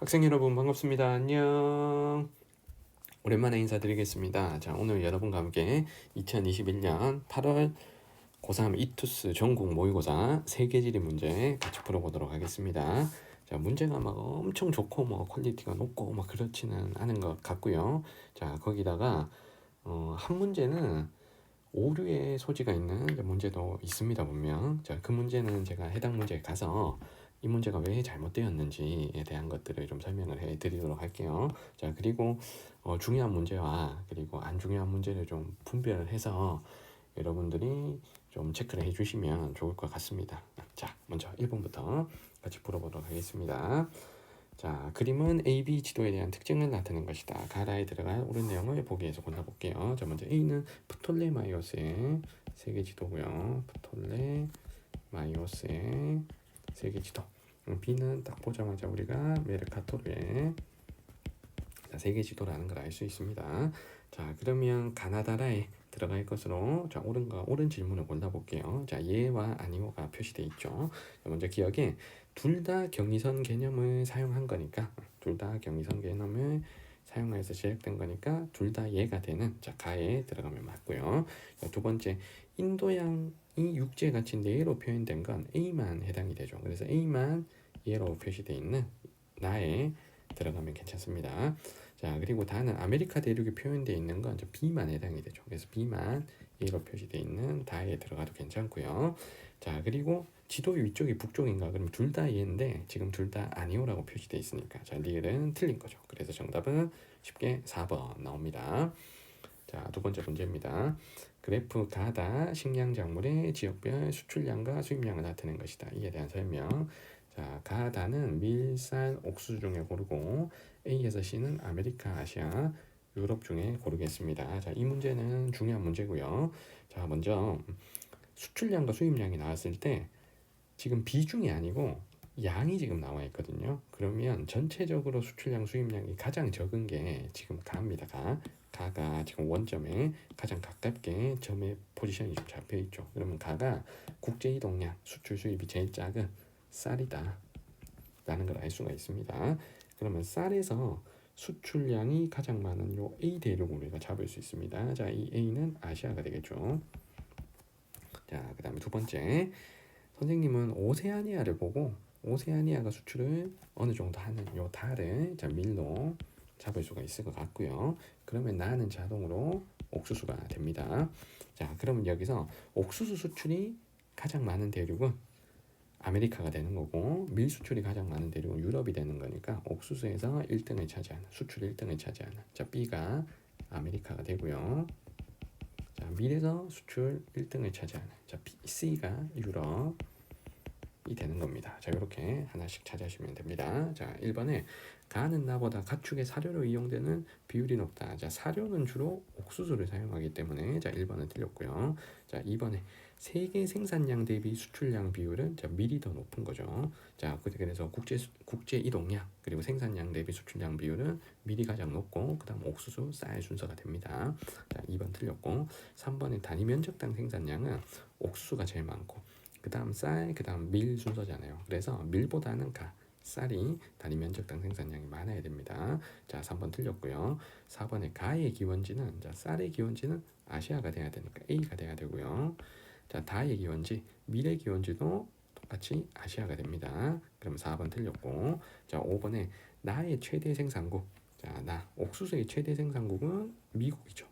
학생 여러분 반갑습니다. 안녕. 오랜만에 인사드리겠습니다. 자, 오늘 여러분과 함께 2021년 8월 고3 이투스 전국 모의고사 세계지리 문제 같이 풀어보도록 하겠습니다. 자, 문제가 막 엄청 좋고 뭐 퀄리티가 높고 막 그렇지는 않은 것 같고요. 자, 거기다가 한 문제는 오류의 소지가 있는 문제도 있습니다, 분명. 자, 그 문제는 제가 해당 문제에 가서 이 문제가 왜 잘못되었는지에 대한 것들을 좀 설명을 해 드리도록 할게요. 자, 그리고 중요한 문제와 그리고 안 중요한 문제를 좀 분별을 해서 여러분들이 좀 체크를 해 주시면 좋을 것 같습니다. 자, 먼저 1번부터 같이 풀어보도록 하겠습니다. 자, 그림은 AB 지도에 대한 특징을 나타낸 것이다. 가라에 들어갈 옳은 내용을 보기에서 골라볼게요. 자, 먼저 A는 프톨레마이오스의 세계 지도고요. 프톨레마이오스의 세계 지도. B는 딱 보자마자 우리가 메르카토르의 세계 지도라는 걸 알 수 있습니다. 자, 그러면 가나다라에 들어갈 것으로 자, 옳은 질문을 골라볼게요. 자, 예와 아니오가 표시되어 있죠. 자, 먼저 기억에 둘 다 경의선 개념을 사용한 거니까 둘 다 경의선 개념을 사용해서 시작된 거니까 둘 다 예가 되는 자, 가에 들어가면 맞고요. 자, 두 번째 인도양이 육지같이 네로 표현된 건 A만 해당이 되죠. 그래서 A만 예로 표시되어 있는 나에 들어가면 괜찮습니다. 자, 그리고 다는 아메리카 대륙이 표현되어 있는 건 B만 해당이 되죠. 그래서 B만 A로 표시되어 있는 다에 들어가도 괜찮고요. 자, 그리고 지도 위쪽이 북쪽인가? 그럼 둘 다 예인데 지금 둘 다 아니오라고 표시되어 있으니까 자, 리을은 틀린 거죠. 그래서 정답은 쉽게 4번 나옵니다. 자, 두 번째 문제입니다. 그래프 가다 식량 작물의 지역별 수출량과 수입량을 나타낸 것이다. 이에 대한 설명. 자, 가다는 밀, 쌀, 옥수수 중에 고르고 A에서 C는 아메리카, 아시아, 유럽 중에 고르겠습니다. 자, 이 문제는 중요한 문제고요. 자, 먼저 수출량과 수입량이 나왔을 때 지금 비중이 아니고 양이 지금 나와 있거든요. 그러면 전체적으로 수출량, 수입량이 가장 적은 게 지금 가입니다. 가가 지금 원점에 가장 가깝게 점의 포지션이 좀 잡혀 있죠. 그러면 가가 국제 이동량, 수출 수입이 제일 작은 쌀이다 라는 걸 알 수가 있습니다. 그러면 쌀에서 수출량이 가장 많은 요 A 대륙을 우리가 잡을 수 있습니다. 자, 이 A는 아시아가 되겠죠. 자, 그 다음에 두 번째, 선생님은 오세아니아를 보고 오세아니아가 수출을 어느 정도 하는 요 달을 자, 밀로 잡을 수가 있을 것 같고요. 그러면 나는 자동으로 옥수수가 됩니다. 자, 그러면 여기서 옥수수 수출이 가장 많은 대륙은 아메리카가 되는 거고 밀 수출이 가장 많은 대륙은 유럽이 되는 거니까 옥수수에서 1등을 차지하는 수출 1등을 차지하는 자, B가 아메리카가 되고요. 자, 밀에서 수출 1등을 차지하는 자, C가 유럽이 되는 겁니다. 자, 이렇게 하나씩 찾아주시면 됩니다. 자, 1번에 가는 나보다 가축의 사료로 이용되는 비율이 높다. 자, 사료는 주로 옥수수를 사용하기 때문에 자, 1번은 틀렸고요. 자, 2번에 세계 생산량 대비 수출량 비율은 자, 밀이 더 높은 거죠. 자, 그래서 국제 이동량 그리고 생산량 대비 수출량 비율은 밀이 가장 높고 그다음 옥수수, 쌀 순서가 됩니다. 자, 2번 틀렸고 3번에 단위 면적당 생산량은 옥수수가 제일 많고 그다음 쌀, 그다음 밀 순서잖아요. 그래서 밀보다는 쌀이 단위 면적당 생산량이 많아야 됩니다. 자, 3번 틀렸고요. 4번에 가의 기원지는 자, 쌀의 기원지는 아시아가 돼야 되니까 A가 돼야 되고요. 자, 다의 기원지, 밀의 기원지도 똑같이 아시아가 됩니다. 그럼 4번 틀렸고. 자, 5번에 나의 최대 생산국. 자, 옥수수의 최대 생산국은 미국이죠.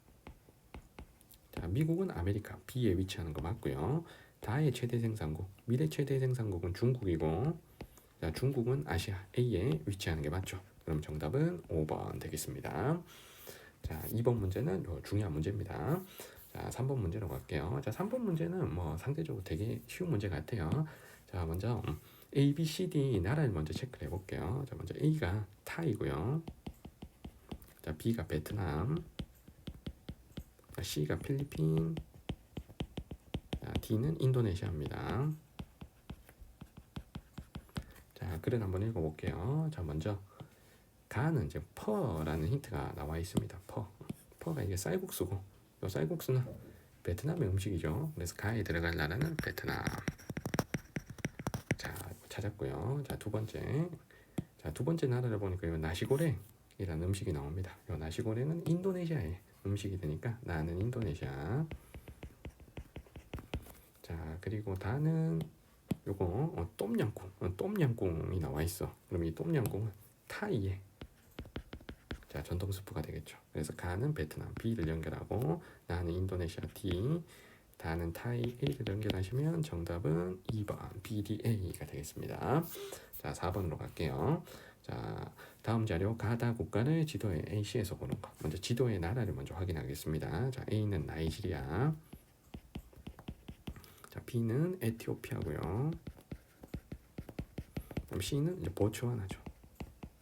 자, 미국은 아메리카 B에 위치하는 거 맞고요. 다의 최대 생산국, 밀의 최대 생산국은 중국이고, 자, 중국은 아시아 A에 위치하는 게 맞죠. 그럼 정답은 5번 되겠습니다. 자, 2번 문제는 중요한 문제입니다. 자, 3번 문제로 갈게요. 자, 3번 문제는 뭐 상대적으로 되게 쉬운 문제 같아요. 자, 먼저 A, B, C, D 나라를 먼저 체크를 해볼게요. 자, 먼저 A가 타이고요. 자, B가 베트남, 자, C가 필리핀, 자, D는 인도네시아입니다. 자, 글을 한번 읽어볼게요. 자, 먼저 가는 이제 퍼라는 힌트가 나와 있습니다. 퍼가 이게 쌀국수고, 이 쌀국수는 베트남의 음식이죠. 그래서 가에 들어갈 나라는 베트남. 자, 찾았고요. 자, 두 번째, 자, 두 번째 나라를 보니까 이 나시고랭이라는 음식이 나옵니다. 이 나시고랭은 인도네시아의 음식이 되니까 나는 인도네시아. 자, 그리고 다는 요거 똠양꿍이 나와 있어. 그럼 이 똠양꿍은 타이의 자 전통 스프가 되겠죠. 그래서 가는 베트남 B를 연결하고 나는 인도네시아 D, 다는 타이 A를 연결하시면 정답은 2번 BDA가 되겠습니다. 자 4번으로 갈게요. 자 다음 자료 가다 국가를 지도에 AC에서 보는 거. 먼저 지도의 나라를 먼저 확인하겠습니다. 자 A는 나이지리아, 자 B는 에티오피아고요. 그럼 C는 이제 보츠와나죠.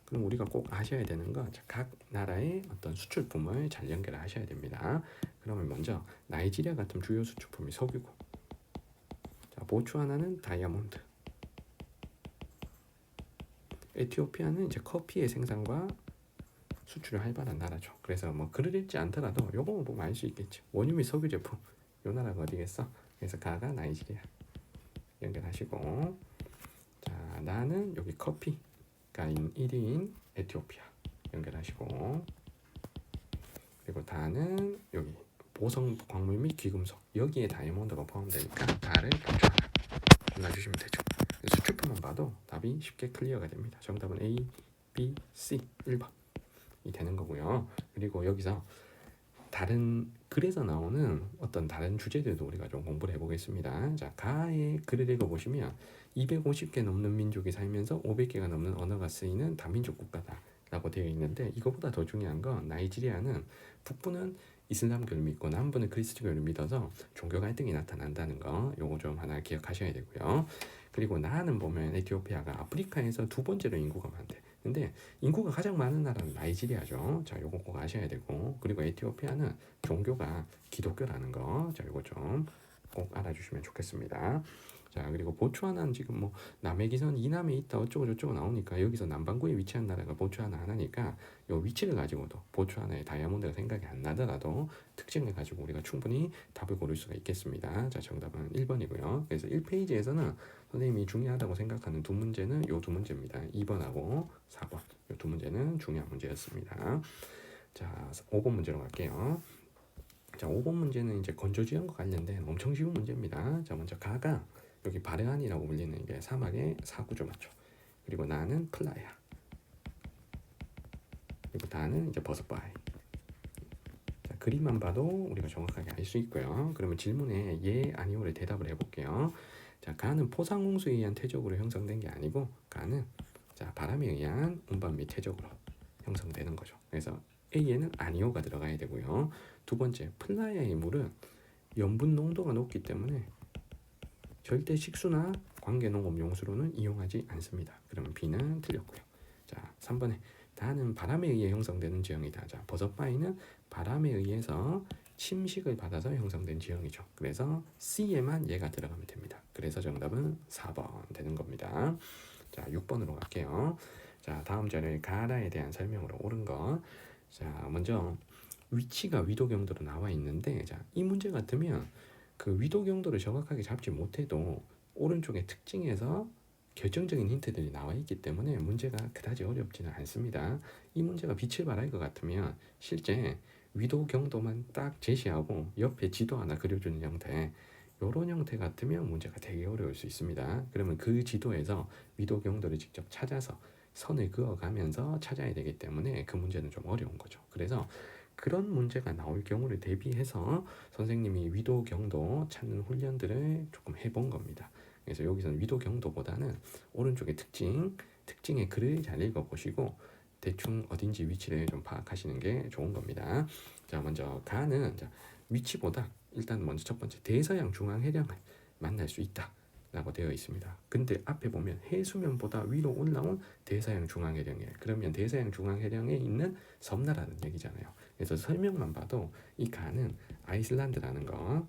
그럼 우리가 꼭 아셔야 되는 건 각 나라의 어떤 수출품을 잘 연결하셔야 됩니다. 그러면 먼저 나이지리아 같은 주요 수출품이 석유고, 자 보츠와나는 다이아몬드, 에티오피아는 이제 커피의 생산과 수출이 활발한 나라죠. 그래서 뭐 글을 읽지 않더라도 요거 보면 알 수 있겠죠. 원유 및 석유 제품, 요 나라가 어디겠어? 그래서 가가 나이지리아 연결하시고, 자 나는 여기 커피가 1위인 에티오피아 연결하시고, 그리고 다는 여기 보성 광물 및 귀금속, 여기에 다이아몬드가 포함되니까 다를 골라주시면 되죠. 수출품만 봐도 답이 쉽게 클리어가 됩니다. 정답은 A, B, C 1번이 되는 거고요. 그리고 여기서 다른 글에서 나오는 어떤 다른 주제들도 우리가 좀 공부를 해보겠습니다. 자, 가의 글을 읽어보시면 250개 넘는 민족이 살면서 500개가 넘는 언어가 쓰이는 다민족 국가다 라고 되어 있는데, 이거보다 더 중요한 건 나이지리아는 북부는 이슬람교를 믿고 남부는 그리스도교를 믿어서 종교 갈등이 나타난다는 거, 요거 좀 하나 기억하셔야 되고요. 그리고 나는 보면 에티오피아가 아프리카에서 두 번째로 인구가 많대. 근데 인구가 가장 많은 나라는 나이지리아죠. 자, 요거 꼭 아셔야 되고, 그리고 에티오피아는 종교가 기독교라는 거, 자, 요거 좀 꼭 알아주시면 좋겠습니다. 자, 그리고 보츠와나는 지금 뭐 남해 기선 이남에 있다 어쩌고 저쩌고 나오니까 여기서 남반구에 위치한 나라가 보츠와나 하나니까 요 위치를 가지고도 보츠와나의 다이아몬드가 생각이 안 나더라도 특징을 가지고 우리가 충분히 답을 고를 수가 있겠습니다. 자, 정답은 1번이고요. 그래서 1페이지에서는 선생님이 중요하다고 생각하는 두 문제는 요 두 문제입니다. 2번하고 4번 요 두 문제는 중요한 문제였습니다. 자, 5번 문제로 갈게요. 자, 5번 문제는 이제 건조지형과 관련된 엄청 쉬운 문제입니다. 자, 먼저 가가 여기 바르안이라고 불리는 이게 사막의 사구조 맞죠? 그리고 나는 플라야. 그리고 다는 이제 버섯바이. 자, 그림만 봐도 우리가 정확하게 알 수 있고요. 그러면 질문에 예, 아니오를 대답을 해볼게요. 자, 가는 포상홍수에 의한 퇴적으로 형성된 게 아니고 가는 자 바람에 의한 운반 및 퇴적으로 형성되는 거죠. 그래서 A에는 아니오가 들어가야 되고요. 두 번째, 플라야의 물은 염분 농도가 높기 때문에 절대 식수나 관계농업 용수로는 이용하지 않습니다. 그러면 B는 틀렸고요. 자, 3번에 다는 바람에 의해 형성되는 지형이다. 자, 버섯바위는 바람에 의해서 침식을 받아서 형성된 지형이죠. 그래서 C에만 얘가 들어가면 됩니다. 그래서 정답은 4번 되는 겁니다. 자, 6번으로 갈게요. 자, 다음 자료의 가라에 대한 설명으로 옳은 거. 자, 먼저 위치가 위도 경도로 나와 있는데, 자, 이 문제 같으면 그 위도 경도를 정확하게 잡지 못해도 오른쪽의 특징에서 결정적인 힌트들이 나와 있기 때문에 문제가 그다지 어렵지는 않습니다. 이 문제가 빛을 발할 것 같으면 실제 위도 경도만 딱 제시하고 옆에 지도 하나 그려주는 형태, 이런 형태 같으면 문제가 되게 어려울 수 있습니다. 그러면 그 지도에서 위도 경도를 직접 찾아서 선을 그어가면서 찾아야 되기 때문에 그 문제는 좀 어려운 거죠. 그래서 그런 문제가 나올 경우를 대비해서 선생님이 위도 경도 찾는 훈련들을 조금 해본 겁니다. 그래서 여기서는 위도 경도보다는 오른쪽의 특징의 글을 잘 읽어보시고 대충 어딘지 위치를 좀 파악하시는 게 좋은 겁니다. 자, 먼저 가는 자, 위치보다 일단 먼저 첫 번째 대서양 중앙 해령을 만날 수 있다 라고 되어 있습니다. 근데 앞에 보면 해수면보다 위로 올라온 대서양 중앙 해령이에요. 그러면 대서양 중앙 해령에 있는 섬나라는 얘기잖아요. 그래서 설명만 봐도 이 가는 아이슬란드라는 거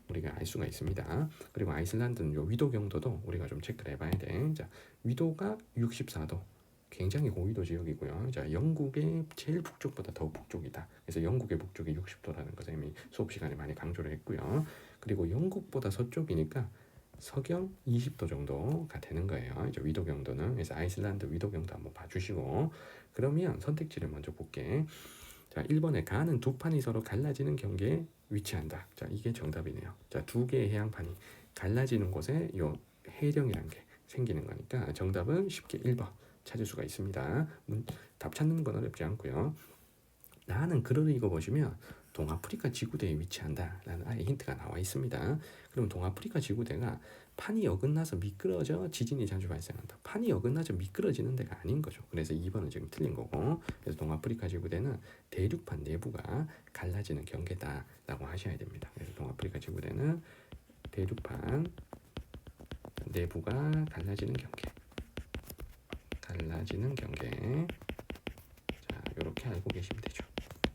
우리가 알 수가 있습니다. 그리고 아이슬란드는 요 위도 경도도 우리가 좀 체크를 해봐야 돼. 자, 위도가 64도, 굉장히 고위도 지역이고요. 자, 영국의 제일 북쪽보다 더 북쪽이다. 그래서 영국의 북쪽이 60도라는 것을 이미 수업 시간에 많이 강조를 했고요. 그리고 영국보다 서쪽이니까 서경 20도 정도가 되는 거예요. 이제 위도 경도는. 그래서 아이슬란드 위도 경도 한번 봐주시고, 그러면 선택지를 먼저 볼게. 자, 1번에 가는 두 판이 서로 갈라지는 경계에 위치한다. 자, 이게 정답이네요. 자, 두 개의 해양판이 갈라지는 곳에 요 해령이라는 게 생기는 거니까 정답은 쉽게 1번 찾을 수가 있습니다. 답 찾는 건 어렵지 않고요. 나는 글을 읽어보시면 동아프리카 지구대에 위치한다라는 아예 힌트가 나와 있습니다. 그럼 동아프리카 지구대가 판이 어긋나서 미끄러져 지진이 자주 발생한다. 판이 어긋나서 미끄러지는 데가 아닌 거죠. 그래서 2번은 지금 틀린 거고, 그래서 동아프리카 지구대는 대륙판 내부가 갈라지는 경계다라고 하셔야 됩니다. 그래서 동아프리카 지구대는 대륙판 내부가 갈라지는 경계, 갈라지는 경계. 자, 이렇게 알고 계시면 되죠.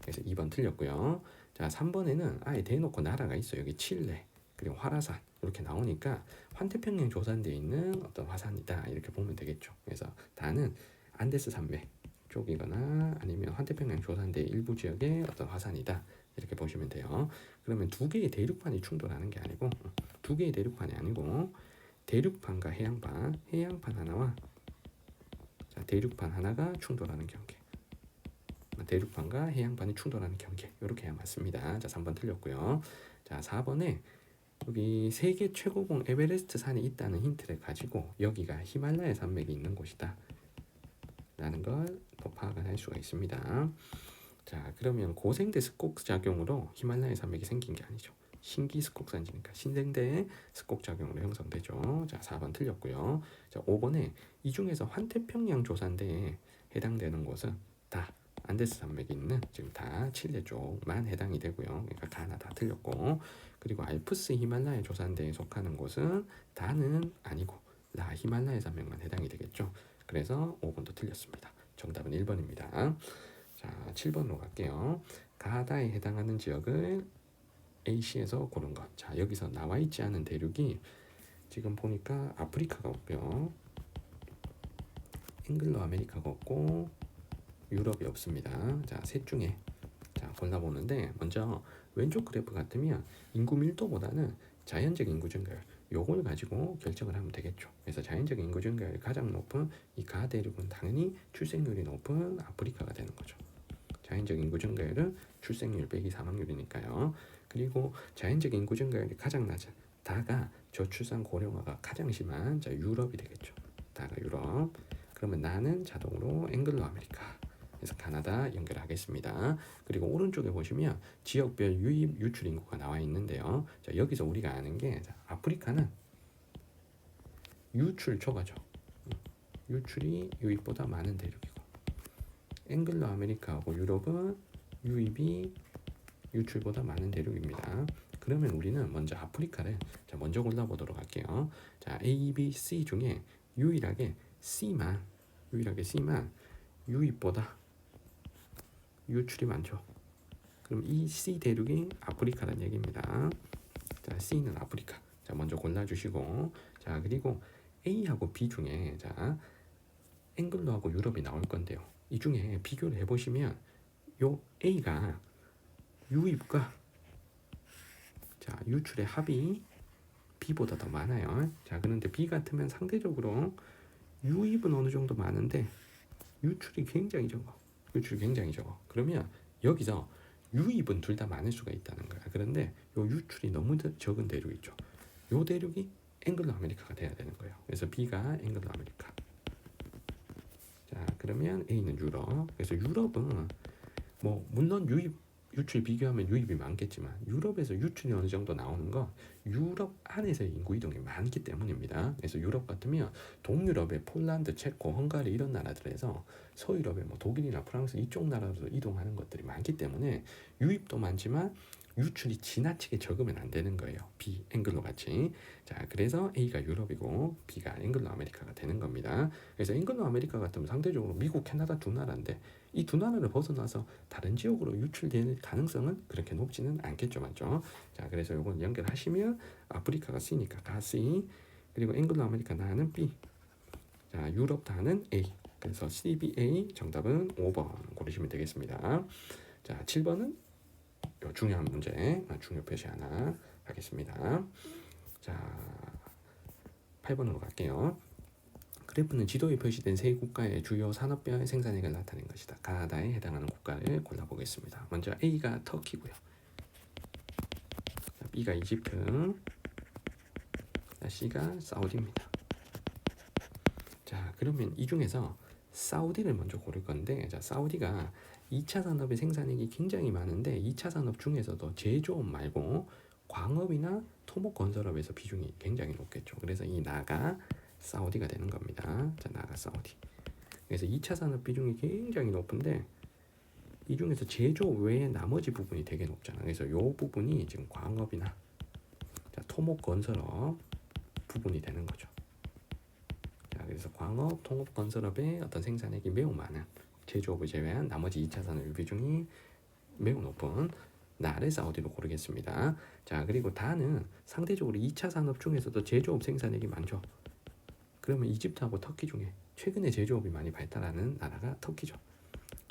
그래서 2번 틀렸고요. 자, 3번에는 아예 대놓고 나라가 있어요. 여기 칠레, 그리고 화라산 이렇게 나오니까 환태평양 조산대에 있는 어떤 화산이다 이렇게 보면 되겠죠. 그래서 다는 안데스 산맥 쪽이거나 아니면 환태평양 조산대 일부 지역의 어떤 화산이다 이렇게 보시면 돼요. 그러면 두 개의 대륙판이 충돌하는 게 아니고, 두 개의 대륙판이 아니고 대륙판과 해양판, 해양판 하나와 자, 대륙판 하나가 충돌하는 경계, 대륙판과 해양판이 충돌하는 경계, 이렇게 해야 맞습니다. 자, 3번 틀렸고요. 자, 4번에 여기 세계 최고峰 에베레스트 산이 있다는 힌트를 가지고 여기가 히말라야 산맥이 있는 곳이다 라는 걸 또 파악을 할 수가 있습니다. 자, 그러면 고생대 스콕 작용으로 히말라야 산맥이 생긴 게 아니죠. 신기 스콕산지니까 신생대 스콕 작용으로 형성되죠. 자, 4번 틀렸고요. 자, 5번에 이 중에서 환태평양 조산대에 해당되는 곳은 다 안데스 산맥이 있는 지금 다 칠레 쪽만 해당이 되고요. 그러니까 가나 다 틀렸고, 그리고 알프스 히말라야 조산대에 속하는 곳은 다는 아니고 라 히말라야 산맥만 해당이 되겠죠. 그래서 5번도 틀렸습니다. 정답은 1번입니다. 자, 7번으로 갈게요. 가다에 해당하는 지역을 A시에서 고른 것. 자, 여기서 나와 있지 않은 대륙이 지금 보니까 아프리카가 없고요, 잉글로 아메리카가 없고 유럽이 없습니다. 자, 셋 중에 자 골라보는데, 먼저 왼쪽 그래프 같으면 인구 밀도보다는 자연적 인구 증가율 요걸 가지고 결정을 하면 되겠죠. 그래서 자연적 인구 증가율이 가장 높은 이 가대륙은 당연히 출생률이 높은 아프리카가 되는 거죠. 자연적 인구 증가율은 출생률 빼기 사망률이니까요. 그리고 자연적 인구 증가율이 가장 낮은 다가 저출산 고령화가 가장 심한 자 유럽이 되겠죠. 다가 유럽. 그러면 나는 자동으로 앵글로 아메리카, 그래서 가나다 연결하겠습니다. 그리고 오른쪽에 보시면 지역별 유입 유출 인구가 나와 있는데요. 자, 여기서 우리가 아는 게 아프리카는 유출 초과죠. 유출이 유입보다 많은 대륙이고, 앵글로 아메리카하고 유럽은 유입이 유출보다 많은 대륙입니다. 그러면 우리는 먼저 아프리카를 자 먼저 골라보도록 할게요. 자, A, B, C 중에 유일하게 C만 유입보다 유출이 많죠. 그럼 이 C 대륙이 아프리카라는 얘기입니다. 자, C는 아프리카. 자, 먼저 골라주시고, 자, 그리고 A하고 B 중에 자 앵글로하고 유럽이 나올 건데요. 이 중에 비교를 해보시면 요 A가 유입과 자 유출의 합이 B보다 더 많아요. 자, 그런데 B 같으면 상대적으로 유입은 어느 정도 많은데 유출이 굉장히 적어. 그러면 여기서 유입은 둘 다 많을 수가 있다는 거야. 그런데 요 유출이 너무 적은 대륙 있죠. 요 대륙이 앵글로 아메리카가 돼야 되는 거예요. 그래서 B가 앵글로 아메리카. 자, 그러면 A는 유럽. 그래서 유럽은 뭐 물론 유출 비교하면 유입이 많겠지만 유럽에서 유출이 어느 정도 나오는 건 유럽 안에서 인구 이동이 많기 때문입니다. 그래서 유럽 같으면 동유럽의 폴란드, 체코, 헝가리 이런 나라들에서 서유럽의 뭐 독일이나 프랑스 이쪽 나라로 이동하는 것들이 많기 때문에 유입도 많지만 유출이 지나치게 적으면 안 되는 거예요. B, 앵글로 같이. 자, 그래서 A가 유럽이고 B가 앵글로 아메리카가 되는 겁니다. 그래서 앵글로 아메리카 같으면 상대적으로 미국, 캐나다 두 나라인데 이 두 나라를 벗어나서 다른 지역으로 유출될 가능성은 그렇게 높지는 않겠죠, 맞죠? 자, 그래서 이건 연결하시면 아프리카가 C니까 가 C, 그리고 앵글로 아메리카 나는 B, 자, 유럽 다는 A. 그래서 CBA 정답은 5번 고르시면 되겠습니다. 자, 7번은 요 중요한 문제, 중요 표시 하나 하겠습니다. 자, 8번으로 갈게요. 그래프는 지도에 표시된 세 국가의 주요 산업별 생산액을 나타낸 것이다. 가나다에 해당하는 국가를 골라보겠습니다. 먼저 A가 터키고요. B가 이집트, C가 사우디입니다. 자, 그러면 이 중에서 사우디를 먼저 고를 건데, 자, 사우디가 2차 산업의 생산액이 굉장히 많은데 2차 산업 중에서도 제조업 말고 광업이나 토목 건설업에서 비중이 굉장히 높겠죠. 그래서 이 나가 사우디가 되는 겁니다. 자, 나가 사우디. 그래서 2차 산업 비중이 굉장히 높은데 이 중에서 제조업 외에 나머지 부분이 되게 높잖아. 그래서 이 부분이 지금 광업이나 자, 토목 건설업 부분이 되는 거죠. 자, 그래서 광업, 토목 건설업의 어떤 생산액이 매우 많은 제조업을 제외한 나머지 2차 산업 비중이 매우 높은 나를 사우디로 고르겠습니다. 자, 그리고 다는 상대적으로 2차 산업 중에서도 제조업 생산액이 많죠. 그러면 이집트하고 터키 중에 최근에 제조업이 많이 발달하는 나라가 터키죠.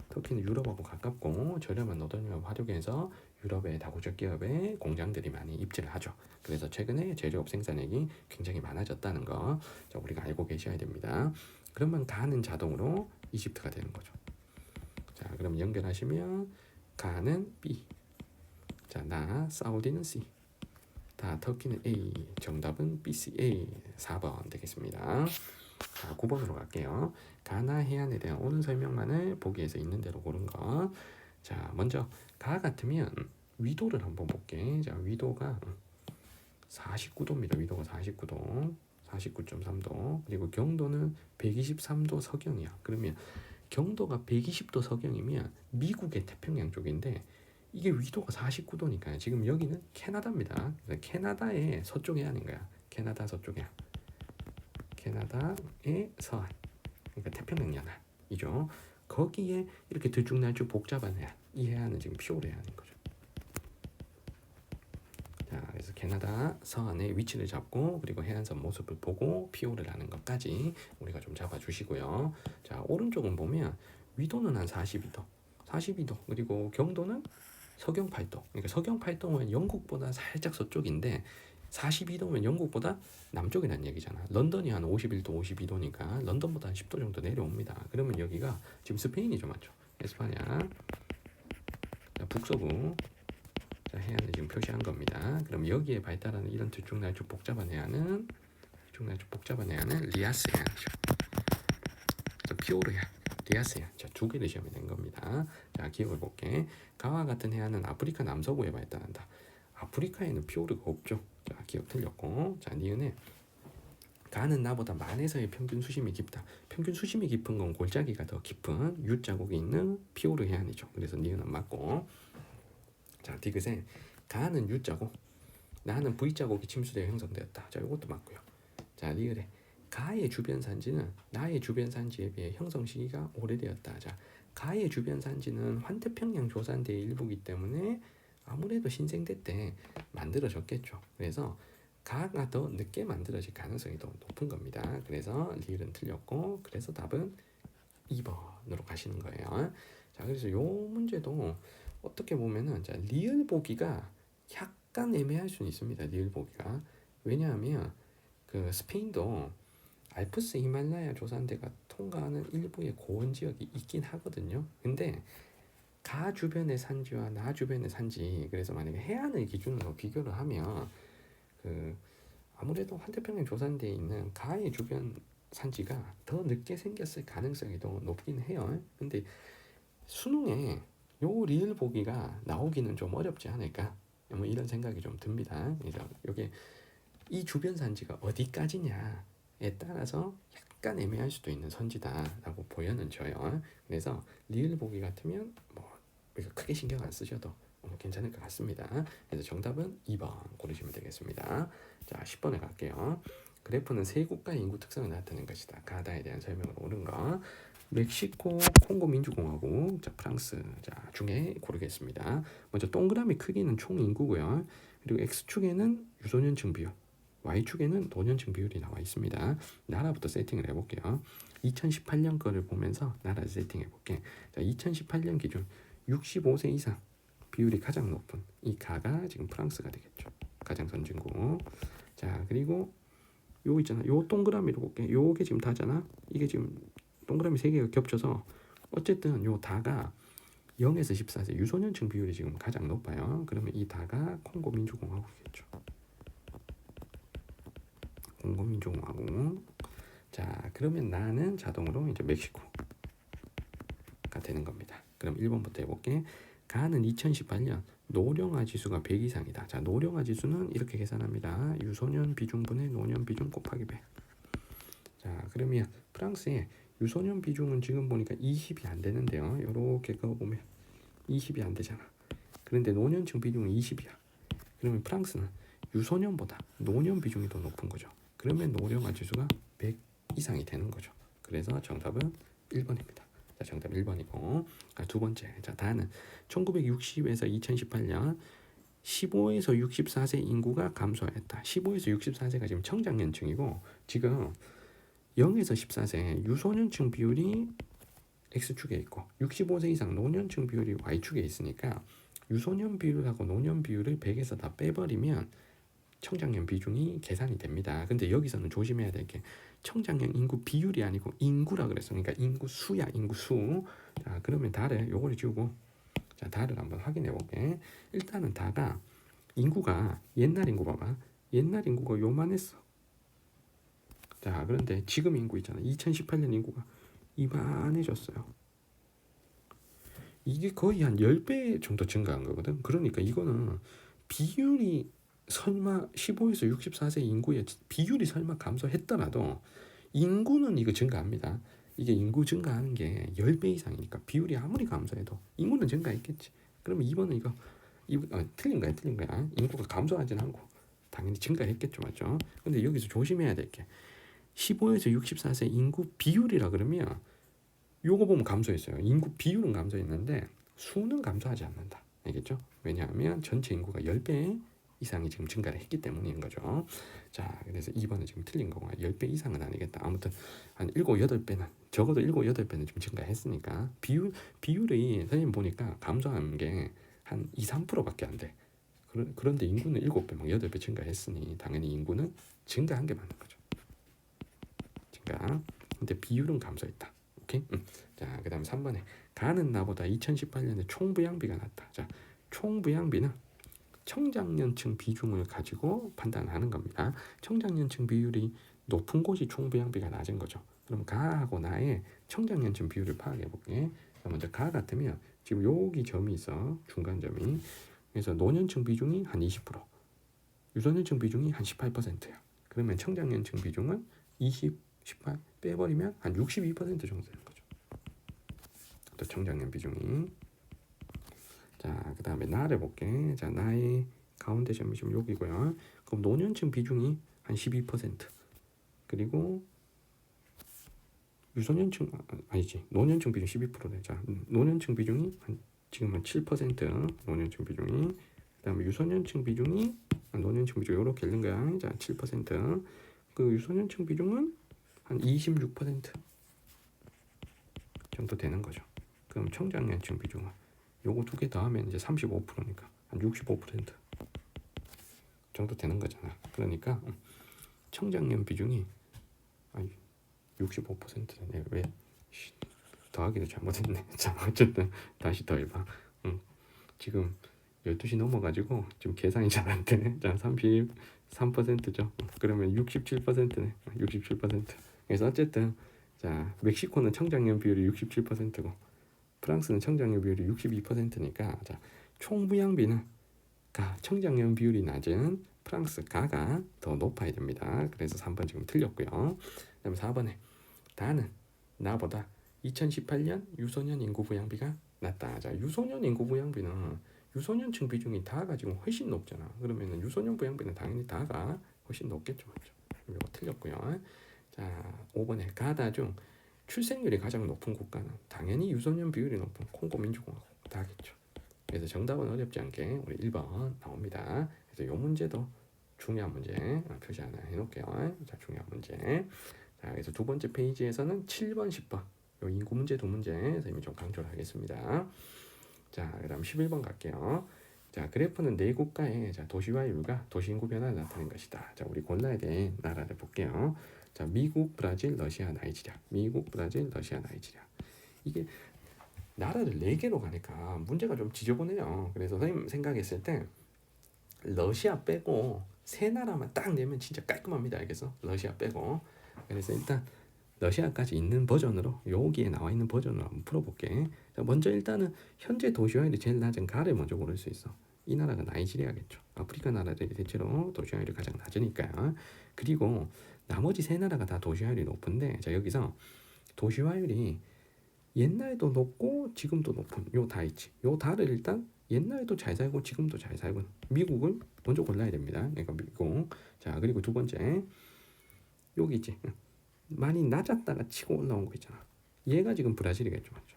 터키는 유럽하고 가깝고 저렴한 노동력 활용해서 유럽의 다국적 기업의 공장들이 많이 입지를 하죠. 그래서 최근에 제조업 생산액이 굉장히 많아졌다는 거 우리가 알고 계셔야 됩니다. 그러면 가는 자동으로 이집트가 되는 거죠. 자, 그럼 연결하시면 가는 B, 자, 나 사우디는 C, 다 터키는 A, 정답은 BCA 4번 되겠습니다. 자, 9번으로 갈게요. 가나 해안에 대한 옳은 설명만을 보기에서 있는 대로 고른 거. 자, 먼저 가 같으면 위도를 한번 볼게. 자, 위도가 49도입니다. 위도가 49도, 49.3도. 그리고 경도는 123도 서경이야. 그러면 경도가 120도 서경이면 미국의 태평양 쪽인데 이게 위도가 49도니까 지금 여기는 캐나다입니다. 캐나다의 서쪽에 하는 거야. 캐나다 서쪽에. 캐나다의 서안. 그러니까 태평양 연안이죠. 거기에 이렇게 들쭉날쭉 복잡한 해안. 이 해안은 지금 피오르 해안인 거죠. 자, 그래서 캐나다 서안의 위치를 잡고 그리고 해안선 모습을 보고 피오르라는 것까지 우리가 좀 잡아주시고요. 자, 오른쪽은 보면 위도는 한 42도. 42도. 그리고 경도는 서경 8도. 그러니까 서경 8도면 영국보다 살짝 서쪽인데 42도면 영국보다 남쪽이란 얘기잖아. 런던이 한 51도, 52도니까 런던보다 한 10도 정도 내려옵니다. 그러면 여기가 지금 스페인이죠, 맞죠? 에스파냐. 자, 북서부. 자, 해안을 지금 표시한 겁니다. 그럼 여기에 발달하는 이런 들쭉날쭉 복잡한 해안은 리아스 해안이죠. 피오르 해안. 리아스 해안. 자, 두 개를 시험에 낸 겁니다. 자, 기억을 볼게. 가와 같은 해안은 아프리카 남서부에 발달한다. 아프리카에는 피오르가 없죠. 자, 기억 틀렸고. 자, 니은에 가는 나보다 만에서의 평균 수심이 깊다. 평균 수심이 깊은 건 골짜기가 더 깊은 U 자국이 있는 피오르 해안이죠. 그래서 니은은 맞고. 자, 디귿에 가는 U 자국, 나는 V 자국이 침수되어 형성되었다. 자, 이것도 맞고요. 자, 리을에 가의 주변 산지는 나의 주변 산지에 비해 형성 시기가 오래되었다. 자, 가의 주변 산지는 환태평양 조산대의 일부이기 때문에 아무래도 신생대 때 만들어졌겠죠. 그래서 가가 더 늦게 만들어질 가능성이 더 높은 겁니다. 그래서 리을은 틀렸고, 그래서 답은 2번으로 가시는 거예요. 자, 그래서 요 문제도 어떻게 보면은 자, 리을 보기가 약간 애매할 수는 있습니다. 리을 보기가. 왜냐하면 그 스페인도 알프스 히말라야 조산대가 통과하는 일부의 고원 지역이 있긴 하거든요. 근데 가 주변의 산지와 나 주변의 산지, 그래서 만약에 해안을 기준으로 비교를 하면 그 아무래도 환태평양 조산대에 있는 가의 주변 산지가 더 늦게 생겼을 가능성이 더 높긴 해요. 근데 수능에 요 리을 보기가 나오기는 좀 어렵지 않을까, 뭐 이런 생각이 좀 듭니다. 그래서 이게 이 주변 산지가 어디까지냐에 따라서 약간 애매할 수도 있는 선지다라고 보여는 그래서 리을 보기 같으면 뭐 크게 신경 안 쓰셔도 괜찮을 것 같습니다. 그래서 정답은 2번 고르시면 되겠습니다. 자, 10번에 갈게요. 그래프는 세 국가의 인구 특성을 나타낸 것이다. 가다에 대한 설명을 옳은 거. 멕시코, 콩고 민주공화국, 자, 프랑스 자, 중에 고르겠습니다. 먼저 동그라미 크기는 총 인구고요. 그리고 X축에는 유소년층 비율, Y축에는 노년층 비율이 나와 있습니다. 나라부터 세팅을 해볼게요. 2018년 거를 보면서 나라 세팅해 볼게. 자, 2018년 기준 65세 이상 비율이 가장 높은 이 가가 지금 프랑스가 되겠죠. 가장 선진국. 자, 그리고 요 있잖아. 요 동그라미로 볼게. 요게 지금 다잖아. 이게 지금 동그라미 3개가 겹쳐서 어쨌든 요 다가 0에서 14세 유소년층 비율이 지금 가장 높아요. 그러면 이 다가 콩고 민주공화국이겠죠. 콩고 민주공화국. 자, 그러면 나는 자동으로 이제 멕시코가 되는 겁니다. 그럼 1번부터 해볼게. 가는 2018년 노령화 지수가 100 이상이다. 자, 노령화 지수는 이렇게 계산합니다. 유소년 비중분의 노년 비중 곱하기 100. 자, 그러면 프랑스의 유소년 비중은 지금 보니까 20이 안 되는데요. 이렇게 그어보면 20이 안 되잖아. 그런데 노년층 비중은 20이야. 그러면 프랑스는 유소년보다 노년 비중이 더 높은 거죠. 그러면 노령화 지수가 100 이상이 되는 거죠. 그래서 정답은 1번입니다. 자, 정답 1번이고. 두 번째. 자, 다는 1960에서 2018년 15에서 64세 인구가 감소하였다. 15에서 64세가 지금 청장년층이고 지금 0에서 14세 유소년층 비율이 X축에 있고 65세 이상 노년층 비율이 Y축에 있으니까 유소년 비율하고 노년 비율을 100에서 다 빼버리면 청장년 비중이 계산이 됩니다. 근데 여기서는 조심해야 될 게 청장년 인구 비율이 아니고 인구라 그랬어. 그러니까 인구 수야, 인구 수. 자, 그러면 다를 요거를 지우고 자, 다를 한번 확인해 볼게. 일단은 다가 인구가 옛날 인구 봐봐. 옛날 인구가 요만했어. 자, 그런데 지금 인구 있잖아. 2018년 인구가 이만해졌어요. 이게 거의 한 10배 정도 증가한 거거든. 그러니까 이거는 비율이 설마 15에서 64세 인구의 비율이 설마 감소했더라도 인구는 이거 증가합니다. 이게 인구 증가하는 게 10배 이상이니까 비율이 아무리 감소해도 인구는 증가했겠지. 그러면 2번은 이거 틀린 거야. 인구가 감소하진 않고 당연히 증가했겠죠. 맞죠? 근데 여기서 조심해야 될 게 15에서 64세 인구 비율이라 그러면 요거 보면 감소했어요. 인구 비율은 감소했는데 수는 감소하지 않는다. 알겠죠? 왜냐하면 전체 인구가 10배 이상이 지금 증가를 했기 때문인 거죠. 자, 그래서 2번은 지금 틀린 거고 10배 이상은 아니겠다. 아무튼 한 7, 8배는 적어도 7, 8배는 좀 증가했으니까 비율이 선생님 보니까 감소한 게 한 2, 3%밖에 안 돼. 그런데 인구는 7배, 막 8배 증가했으니 당연히 인구는 증가한 게 맞는 거죠. 증가. 근데 비율은 감소했다. 오케이? 자, 그다음 3번에 가는 나보다 2018년에 총부양비가 낮다. 자, 총부양비는 청장년층 비중을 가지고 판단하는 겁니다. 청장년층 비율이 높은 곳이 총부양비가 낮은 거죠. 그럼 가하고 나의 청장년층 비율을 파악해 볼게. 먼저 가 같으면 지금 여기 점이 있어. 중간 점이. 그래서 노년층 비중이 한 20%, 유소년층 비중이 한 18%야. 그러면 청장년층 비중은 20, 18 빼버리면 한 62% 정도 되는 거죠. 또 청장년 비중이. 자, 그 다음에 나를 볼게. 자, 나의 가운데 점이 지금 여기고요. 그럼 노년층 비중이 한 12%. 그리고 유소년층 아니지. 노년층 비중 12%네. 자, 노년층 비중이 지금 한 7%. 노년층 비중이. 그다음에 유소년층 비중이 노년층 비중 이렇게 있는 거야. 자, 7%. 그 유소년층 비중은 한 26% 정도 되는 거죠. 그럼 청장년층 비중은 요거 두 개 더하면 이제 35%니까 한 65% 정도 되는 거잖아. 그러니까 청장년 비중이 65%네. 왜 더하기도 잘못했네. 자, 어쨌든 다시 더해봐. 지금 12시 넘어가지고 지금 계산이 잘 안 되네. 자, 33%죠. 그러면 67%네. 67%. 그래서 어쨌든 자, 멕시코는 청장년 비율이 67%고 프랑스는 청장년 비율이 62%니까 자, 총부양비는 청장년 비율이 낮은 프랑스 가가 더 높아야 됩니다. 그래서 3번 지금 틀렸고요. 그다음에 4번에 다는 나보다 2018년 유소년 인구 부양비가 낮다. 자, 유소년 인구 부양비는 유소년층 비중이 다가 지금 훨씬 높잖아. 그러면은 유소년 부양비는 당연히 다가 훨씬 높겠죠. 맞죠? 이거 틀렸고요. 자, 5번에 가다 중 출생률이 가장 높은 국가는 당연히 유소년 비율이 높은 콩고 민주공화국 다겠죠. 그래서 정답은 어렵지 않게 우리 1번 나옵니다. 그래서 이 문제도 중요한 문제 표시 하나 해놓을게요. 자, 중요한 문제. 자, 그래서 두 번째 페이지에서는 7번, 10번 요 인구 문제 두 문제 선생님이 좀 강조를 하겠습니다. 자, 그다음 11번 갈게요. 자, 그래프는 네 국가의 자, 도시화율과 도시인구 변화를 나타낸 것이다. 자, 우리 골라야 될 나라를 볼게요. 자, 미국, 브라질, 러시아, 나이지리아. 미국, 브라질, 러시아, 나이지리아. 이게 나라를 네 개로 가니까 문제가 좀 지저분해요. 그래서 선생님 생각했을 때 러시아 빼고 세 나라만 딱 내면 진짜 깔끔합니다. 알겠어? 러시아 빼고. 그래서 일단 러시아까지 있는 버전으로 여기에 나와 있는 버전으로 한번 풀어볼게. 자, 먼저 일단은 현재 도시화율이 제일 낮은 가를 먼저 고를 수 있어. 이 나라가 나이지리아겠죠. 아프리카 나라들이 대체로 도시화율이 가장 낮으니까. 그리고 나머지 세 나라가 다 도시화율이 높은데, 자 여기서 도시화율이 옛날에도 높고 지금도 높은 요 다 있지. 요 다를 일단 옛날에도 잘 살고 지금도 잘 살고 미국을 먼저 골라야 됩니다. 그러니까 미국. 자 그리고 두 번째 여기 있지. 많이 낮았다가 치고 올라온 거 있잖아. 얘가 지금 브라질이겠죠, 맞죠?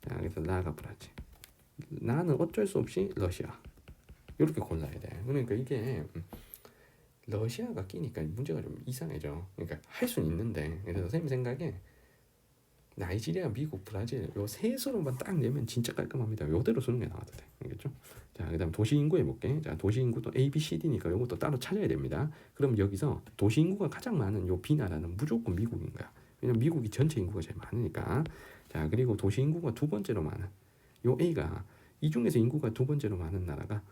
자 그래서 나가 브라질. 나는 어쩔 수 없이 러시아. 이렇게 골라야 돼. 그러니까 이게 러시아가 끼니까 문제가 좀 이상해져. 그러니까 할 수는 있는데 그래서 선생님 생각에 나이지리아, 미국, 브라질 요 셋으로만 딱 내면 진짜 깔끔합니다. 요대로 쓰는 게 나와도 돼. 알겠죠? 자, 그다음 도시 인구 해볼게. 자, 도시 인구도 A, B, C, D니까 요것도 따로 찾아야 됩니다. 그럼 여기서 도시 인구가 가장 많은 요 B 나라는 무조건 미국인 거야. 왜냐면 미국이 전체 인구가 제일 많으니까. 자, 그리고 도시 인구가 두 번째로 많은 요 A가 이 중에서 인구가 두 번째로 많은 나라가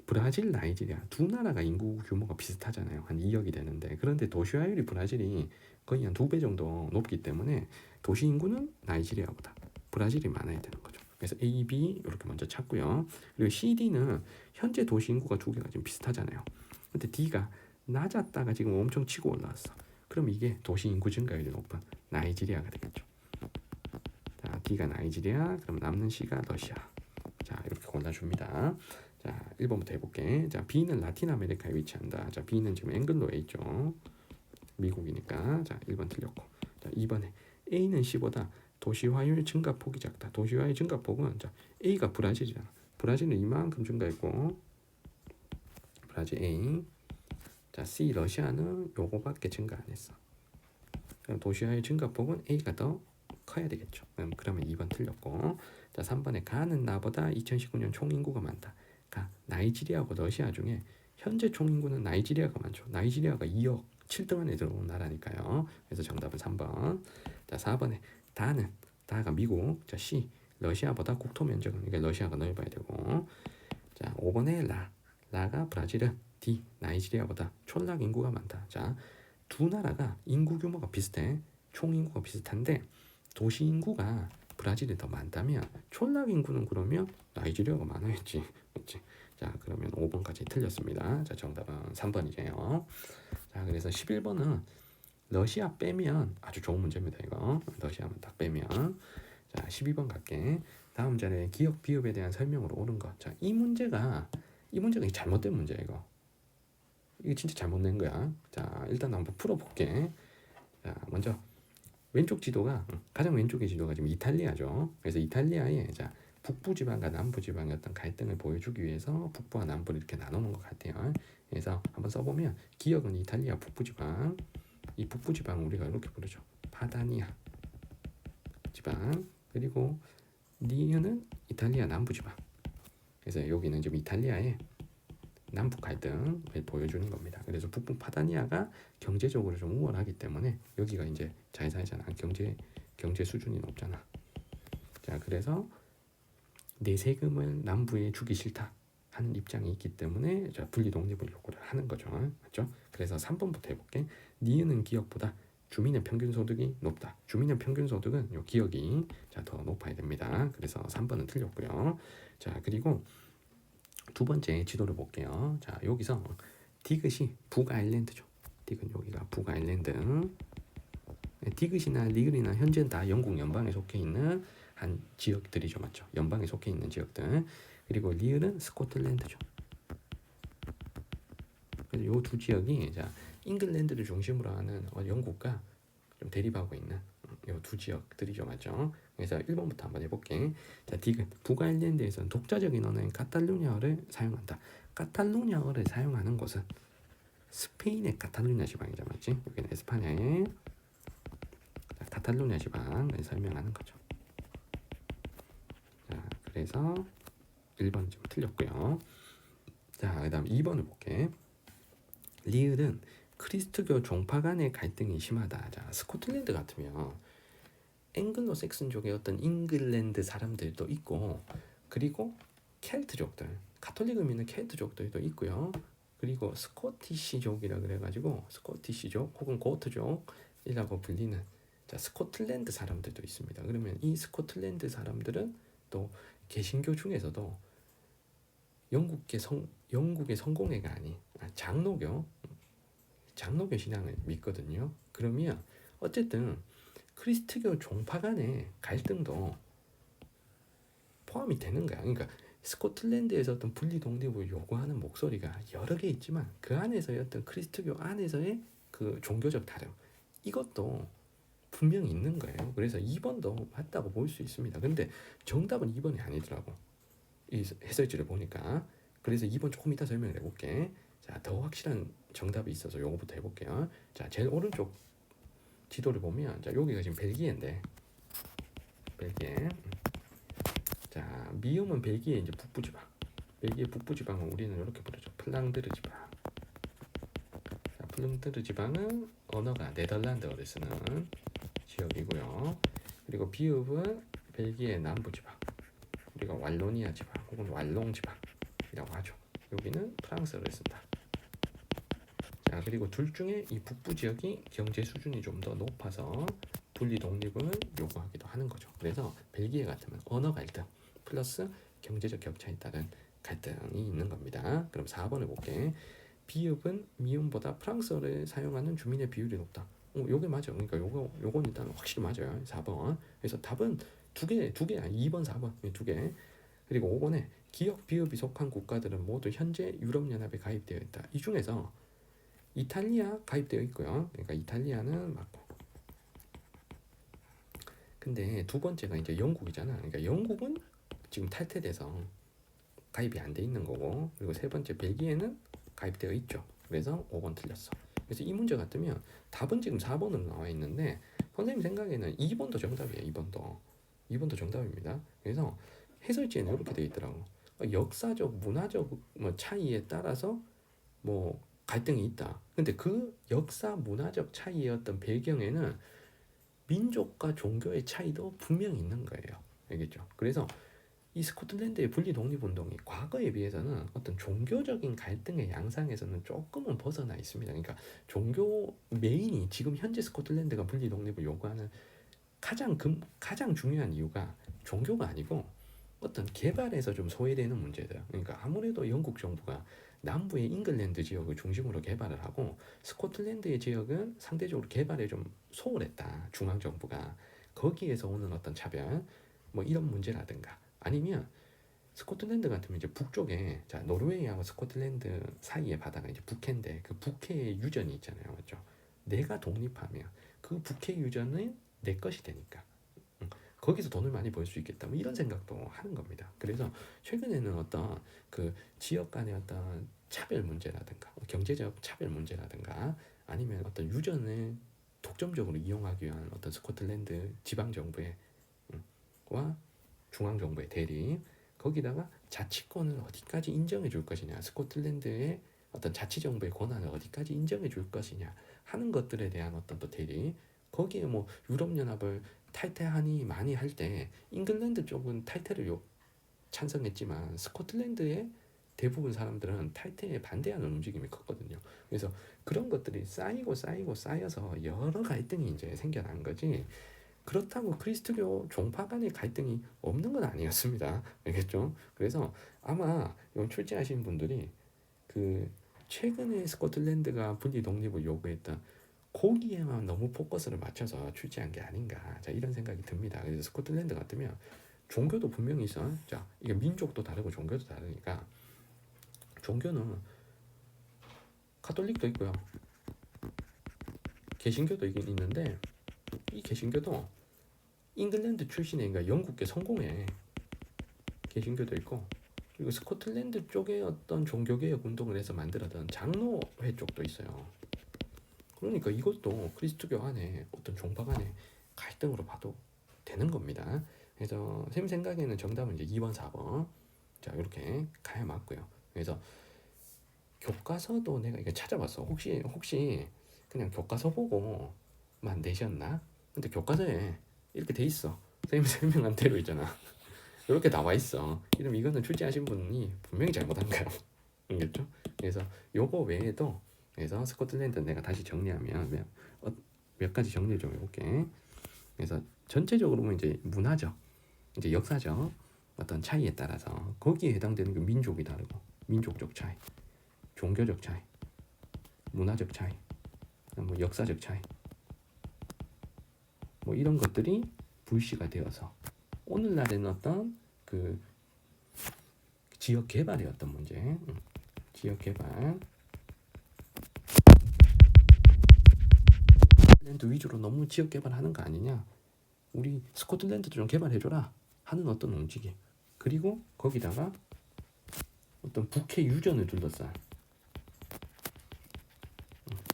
브라질, 나이지리아 두 나라가 인구 규모가 비슷하잖아요. 한 2억이 되는데 그런데 도시화율이 브라질이 거의 한 2배 정도 높기 때문에 도시 인구는 나이지리아보다 브라질이 많아야 되는 거죠. 그래서 A, B 이렇게 먼저 찾고요. 그리고 C, D는 현재 도시 인구가 두 개가 지금 비슷하잖아요. 근데 D가 낮았다가 지금 엄청 치고 올라왔어. 그럼 이게 도시 인구 증가율이 높은 나이지리아가 되겠죠. 자, D가 나이지리아, 그럼 남는 C가 러시아. 자, 이렇게 골라줍니다. 자, 1번부터 해볼게. 자, B는 라틴 아메리카에 위치한다. 자, B는 지금 앵글로에 있죠. 미국이니까. 자, 1번 틀렸고. 자, 2번에 A는 C보다 도시화율 증가폭이 작다. 도시화율 증가폭은 자, A가 브라질이잖아. 브라질은 이만큼 증가했고 브라질 A. 자, C 러시아는 요거밖에 증가 안 했어. 그럼 도시화율 증가폭은 A가 더 커야 되겠죠. 그러면 2번 틀렸고. 자, 3번에 가는 나보다 2019년 총인구가 많다. 가 나이지리아하고 러시아 중에 현재 총인구는 나이지리아가 많죠. 나이지리아가 2억 7등 안에 들어온 나라니까요. 그래서 정답은 3번. 자, 4번에 다가 미국. 자, C 러시아보다 국토 면적은 이게 러시아가 넓어야 되고. 자, 5번에 라가 브라질은 D 나이지리아보다 촌락 인구가 많다. 자, 두 나라가 인구 규모가 비슷해. 총 인구가 비슷한데 도시 인구가 브라질이 더 많다면 촌락 인구는 그러면 나이지리아가 많아야지. 맞지? 자, 그러면 5번까지 틀렸습니다. 자, 정답은 3번이에요. 자, 그래서 11번은 러시아 빼면 아주 좋은 문제입니다. 이거 러시아만 딱 빼면. 자, 12번 갈게. 다음 자리에 기억 비읍에 대한 설명으로 옳은 것. 자, 이 문제가 잘못된 문제야. 이거 진짜 잘못 낸 거야. 자, 일단 한번 풀어볼게. 자, 먼저 왼쪽 지도가 가장 왼쪽의 지도가 지금 이탈리아죠. 그래서 이탈리아의 자 북부 지방과 남부 지방의 어떤 갈등을 보여주기 위해서 북부와 남부를 이렇게 나누는 것 같아요. 그래서 한번 써보면 기억은 이탈리아 북부 지방, 이 북부 지방 우리가 이렇게 부르죠. 파다니아 지방. 그리고 니은은 이탈리아 남부 지방. 그래서 여기는 지금 이탈리아의 남북 갈등을 보여주는 겁니다. 그래서 북부 파다니아가 경제적으로 좀 우월하기 때문에 여기가 이제 잘 살잖아. 경제 수준이 높잖아. 자, 그래서 내 세금을 남부에 주기 싫다 하는 입장이 있기 때문에 자, 분리 독립을 요구를 하는 거죠. 맞죠? 그래서 3번부터 해볼게. 니은은 기억보다 주민의 평균 소득이 높다. 주민의 평균 소득은 요 기억이 자, 더 높아야 됩니다. 그래서 3번은 틀렸고요. 자, 그리고 두 번째 지도를 볼게요. 자, 여기서 디귿이 북아일랜드죠. 디귿 여기가 북아일랜드. 디귿이나 리글이나 현재는 다 영국 연방에 속해 있는 한 지역들이죠, 맞죠? 연방에 속해 있는 지역들. 그리고 리을은 스코틀랜드죠. 그래서 이 두 지역이 자 잉글랜드를 중심으로 하는 영국과 좀 대립하고 있는 이 두 지역들이죠, 맞죠? 그래서 1번부터 한번 해볼게. 자, 디귿 북아일랜드에서는 독자적인 언어인 카탈루냐어를 사용한다. 카탈루냐어를 사용하는 곳은 스페인의 카탈루냐 지방이죠, 맞지? 여기는 에스파냐의 카탈루냐 지방을 설명하는 거죠. 자, 그래서 1번 좀 틀렸고요. 자, 그다음 2번을 볼게. 리을은 크리스트교 종파 간의 갈등이 심하다. 자, 스코틀랜드 같으면 앵글로 섹슨족의 어떤 잉글랜드 사람들도 있고, 그리고 켈트족들, 가톨릭을 믿는 켈트족들도 있고요. 그리고 스코티시족이라 그래가지고 스코티시족 혹은 고트족이라고 불리는 자 스코틀랜드 사람들도 있습니다. 그러면 이 스코틀랜드 사람들은 또 개신교 중에서도 영국의 성공회가 아닌 장로교 신앙을 믿거든요. 그러면 어쨌든 크리스트교 종파 간의 갈등도 포함이 되는 거야. 그러니까 스코틀랜드에서 어떤 분리 독립을 요구하는 목소리가 여러 개 있지만 그 안에서의 어떤 크리스트교 안에서의 그 종교적 다름 이것도 분명히 있는 거예요. 그래서 2번도 맞다고 볼 수 있습니다. 근데 정답은 2번이 아니더라고. 이 해설지를 보니까. 그래서 2번 조금 이따 설명을 해볼게. 자, 더 확실한 정답이 있어서 요거부터 해볼게요. 자, 제일 오른쪽 지도를 보면 자, 여기가 지금 벨기에인데 벨기에. 자, 미음은 벨기에 이제 북부 지방. 벨기에 북부 지방은 우리는 이렇게 부르죠. 플랑드르 지방. 자, 플랑드르 지방은 언어가 네덜란드어를 쓰는 지역이고요. 그리고 비읍은 벨기에 남부 지방. 우리가 왈로니아 지방 혹은 왈롱 지방이라고 하죠. 여기는 프랑스어를 쓴다. 자, 그리고 둘 중에 이 북부 지역이 경제 수준이 좀 더 높아서 분리 독립을 요구하기도 하는 거죠. 그래서 벨기에 같으면 언어 갈등 플러스 경제적 격차에 따른 갈등이 있는 겁니다. 그럼 4번을 볼게. 비읍은 미음보다 프랑스어를 사용하는 주민의 비율이 높다. 요게 맞아. 그러니까 요건 일단 확실히 맞아요. 4번. 그래서 답은 두 개야. 2번, 4번 두 개. 그리고 5번에 기역 비읍이 속한 국가들은 모두 현재 유럽연합에 가입되어 있다. 이 중에서 이탈리아 가입되어 있고요. 그러니까 이탈리아는 맞고. 근데 두 번째가 이제 영국이잖아. 그러니까 영국은 지금 탈퇴돼서 가입이 안 돼 있는 거고, 그리고 세 번째 벨기에는 가입되어 있죠. 그래서 5번 틀렸어. 그래서 이 문제 같으면 답은 지금 4번으로 나와 있는데 선생님 생각에는 2번도 정답이에요. 2번도 정답입니다. 그래서 해설지에는 이렇게 돼 있더라고. 역사적, 문화적 뭐 차이에 따라서 뭐 갈등이 있다. 근데 그 역사, 문화적 차이의 어떤 배경에는 민족과 종교의 차이도 분명히 있는 거예요. 알겠죠? 그래서 이 스코틀랜드의 분리 독립운동이 과거에 비해서는 어떤 종교적인 갈등의 양상에서는 조금은 벗어나 있습니다. 그러니까 종교 메인이 지금 현재 스코틀랜드가 분리 독립을 요구하는 가장 중요한 이유가 종교가 아니고 어떤 개발에서 좀 소외되는 문제들. 그러니까 아무래도 영국 정부가 남부의 잉글랜드 지역을 중심으로 개발을 하고 스코틀랜드의 지역은 상대적으로 개발에 좀 소홀했다. 중앙 정부가 거기에서 오는 어떤 차별, 뭐 이런 문제라든가 아니면 스코틀랜드 같으면 이제 북쪽에 자 노르웨이하고 스코틀랜드 사이의 바다가 이제 북해인데 그 북해의 유전이 있잖아요, 맞죠? 내가 독립하면 그 북해 유전은 내 것이 되니까 거기서 돈을 많이 벌 수 있겠다 뭐 이런 생각도 하는 겁니다. 그래서 최근에는 어떤 그 지역 간의 어떤 차별 문제라든가 경제적 차별 문제라든가 아니면 어떤 유전을 독점적으로 이용하기 위한 어떤 스코틀랜드 지방 정부의 와 중앙 정부의 대립 거기다가 자치권을 어디까지 인정해 줄 것이냐 스코틀랜드의 어떤 자치정부의 권한을 어디까지 인정해 줄 것이냐 하는 것들에 대한 어떤 또 대립 거기에 뭐 유럽연합을 탈퇴하니 많이 할 때 잉글랜드 쪽은 탈퇴를 찬성했지만 스코틀랜드의 대부분 사람들은 탈퇴에 반대하는 움직임이 컸거든요. 그래서 그런 것들이 쌓여서 여러 갈등이 이제 생겨난 거지. 그렇다고 그리스도교 종파 간의 갈등이 없는 건 아니었습니다. 알겠죠? 그래서 아마 이번 출제하신 분들이 그 최근에 스코틀랜드가 분리 독립을 요구했던 거기에만 너무 포커스를 맞춰서 출제한 게 아닌가. 자, 이런 생각이 듭니다. 그래서 스코틀랜드 같으면 종교도 분명히 있어. 자, 이게 민족도 다르고 종교도 다르니까 종교는 카톨릭도 있고요. 개신교도 있긴 있는데 이 개신교도 잉글랜드 출신의 그러니까 영국계 성공회 개신교도 있고 그리고 스코틀랜드 쪽에 어떤 종교개혁 운동을 해서 만들었던 장로회 쪽도 있어요. 그러니까 이것도 그리스도교 안에 어떤 종파 간의 갈등으로 봐도 되는 겁니다. 그래서 쌤 생각에는 정답은 이제 2번, 4번. 자 이렇게 가야 맞고요. 그래서 교과서도 내가 이거 찾아봤어. 혹시 그냥 교과서 보고만 내셨나? 근데 교과서에 이렇게 돼 있어. 선생님 설명한 대로 있잖아. 이렇게 나와 있어. 그럼 이거는 출제하신 분이 분명히 잘못한 거야. 알겠죠? 그래서 요거 외에도 그래서 스코틀랜드 내가 다시 정리하면 몇 가지 정리 좀 해볼게. 그래서 전체적으로 이제 문화적, 이제 역사적 어떤 차이에 따라서 거기에 해당되는 그 민족이 다르고 민족적 차이, 종교적 차이, 문화적 차이, 뭐 역사적 차이, 뭐 이런 것들이 불씨가 되어서 오늘날에는 어떤 그 지역 개발의 어떤 문제, 지역 개발 랜드 위주로 너무 지역 개발하는 거 아니냐? 우리 스코틀랜드도 좀 개발해줘라 하는 어떤 움직임. 그리고 거기다가 어떤 북해 유전을 둘러싼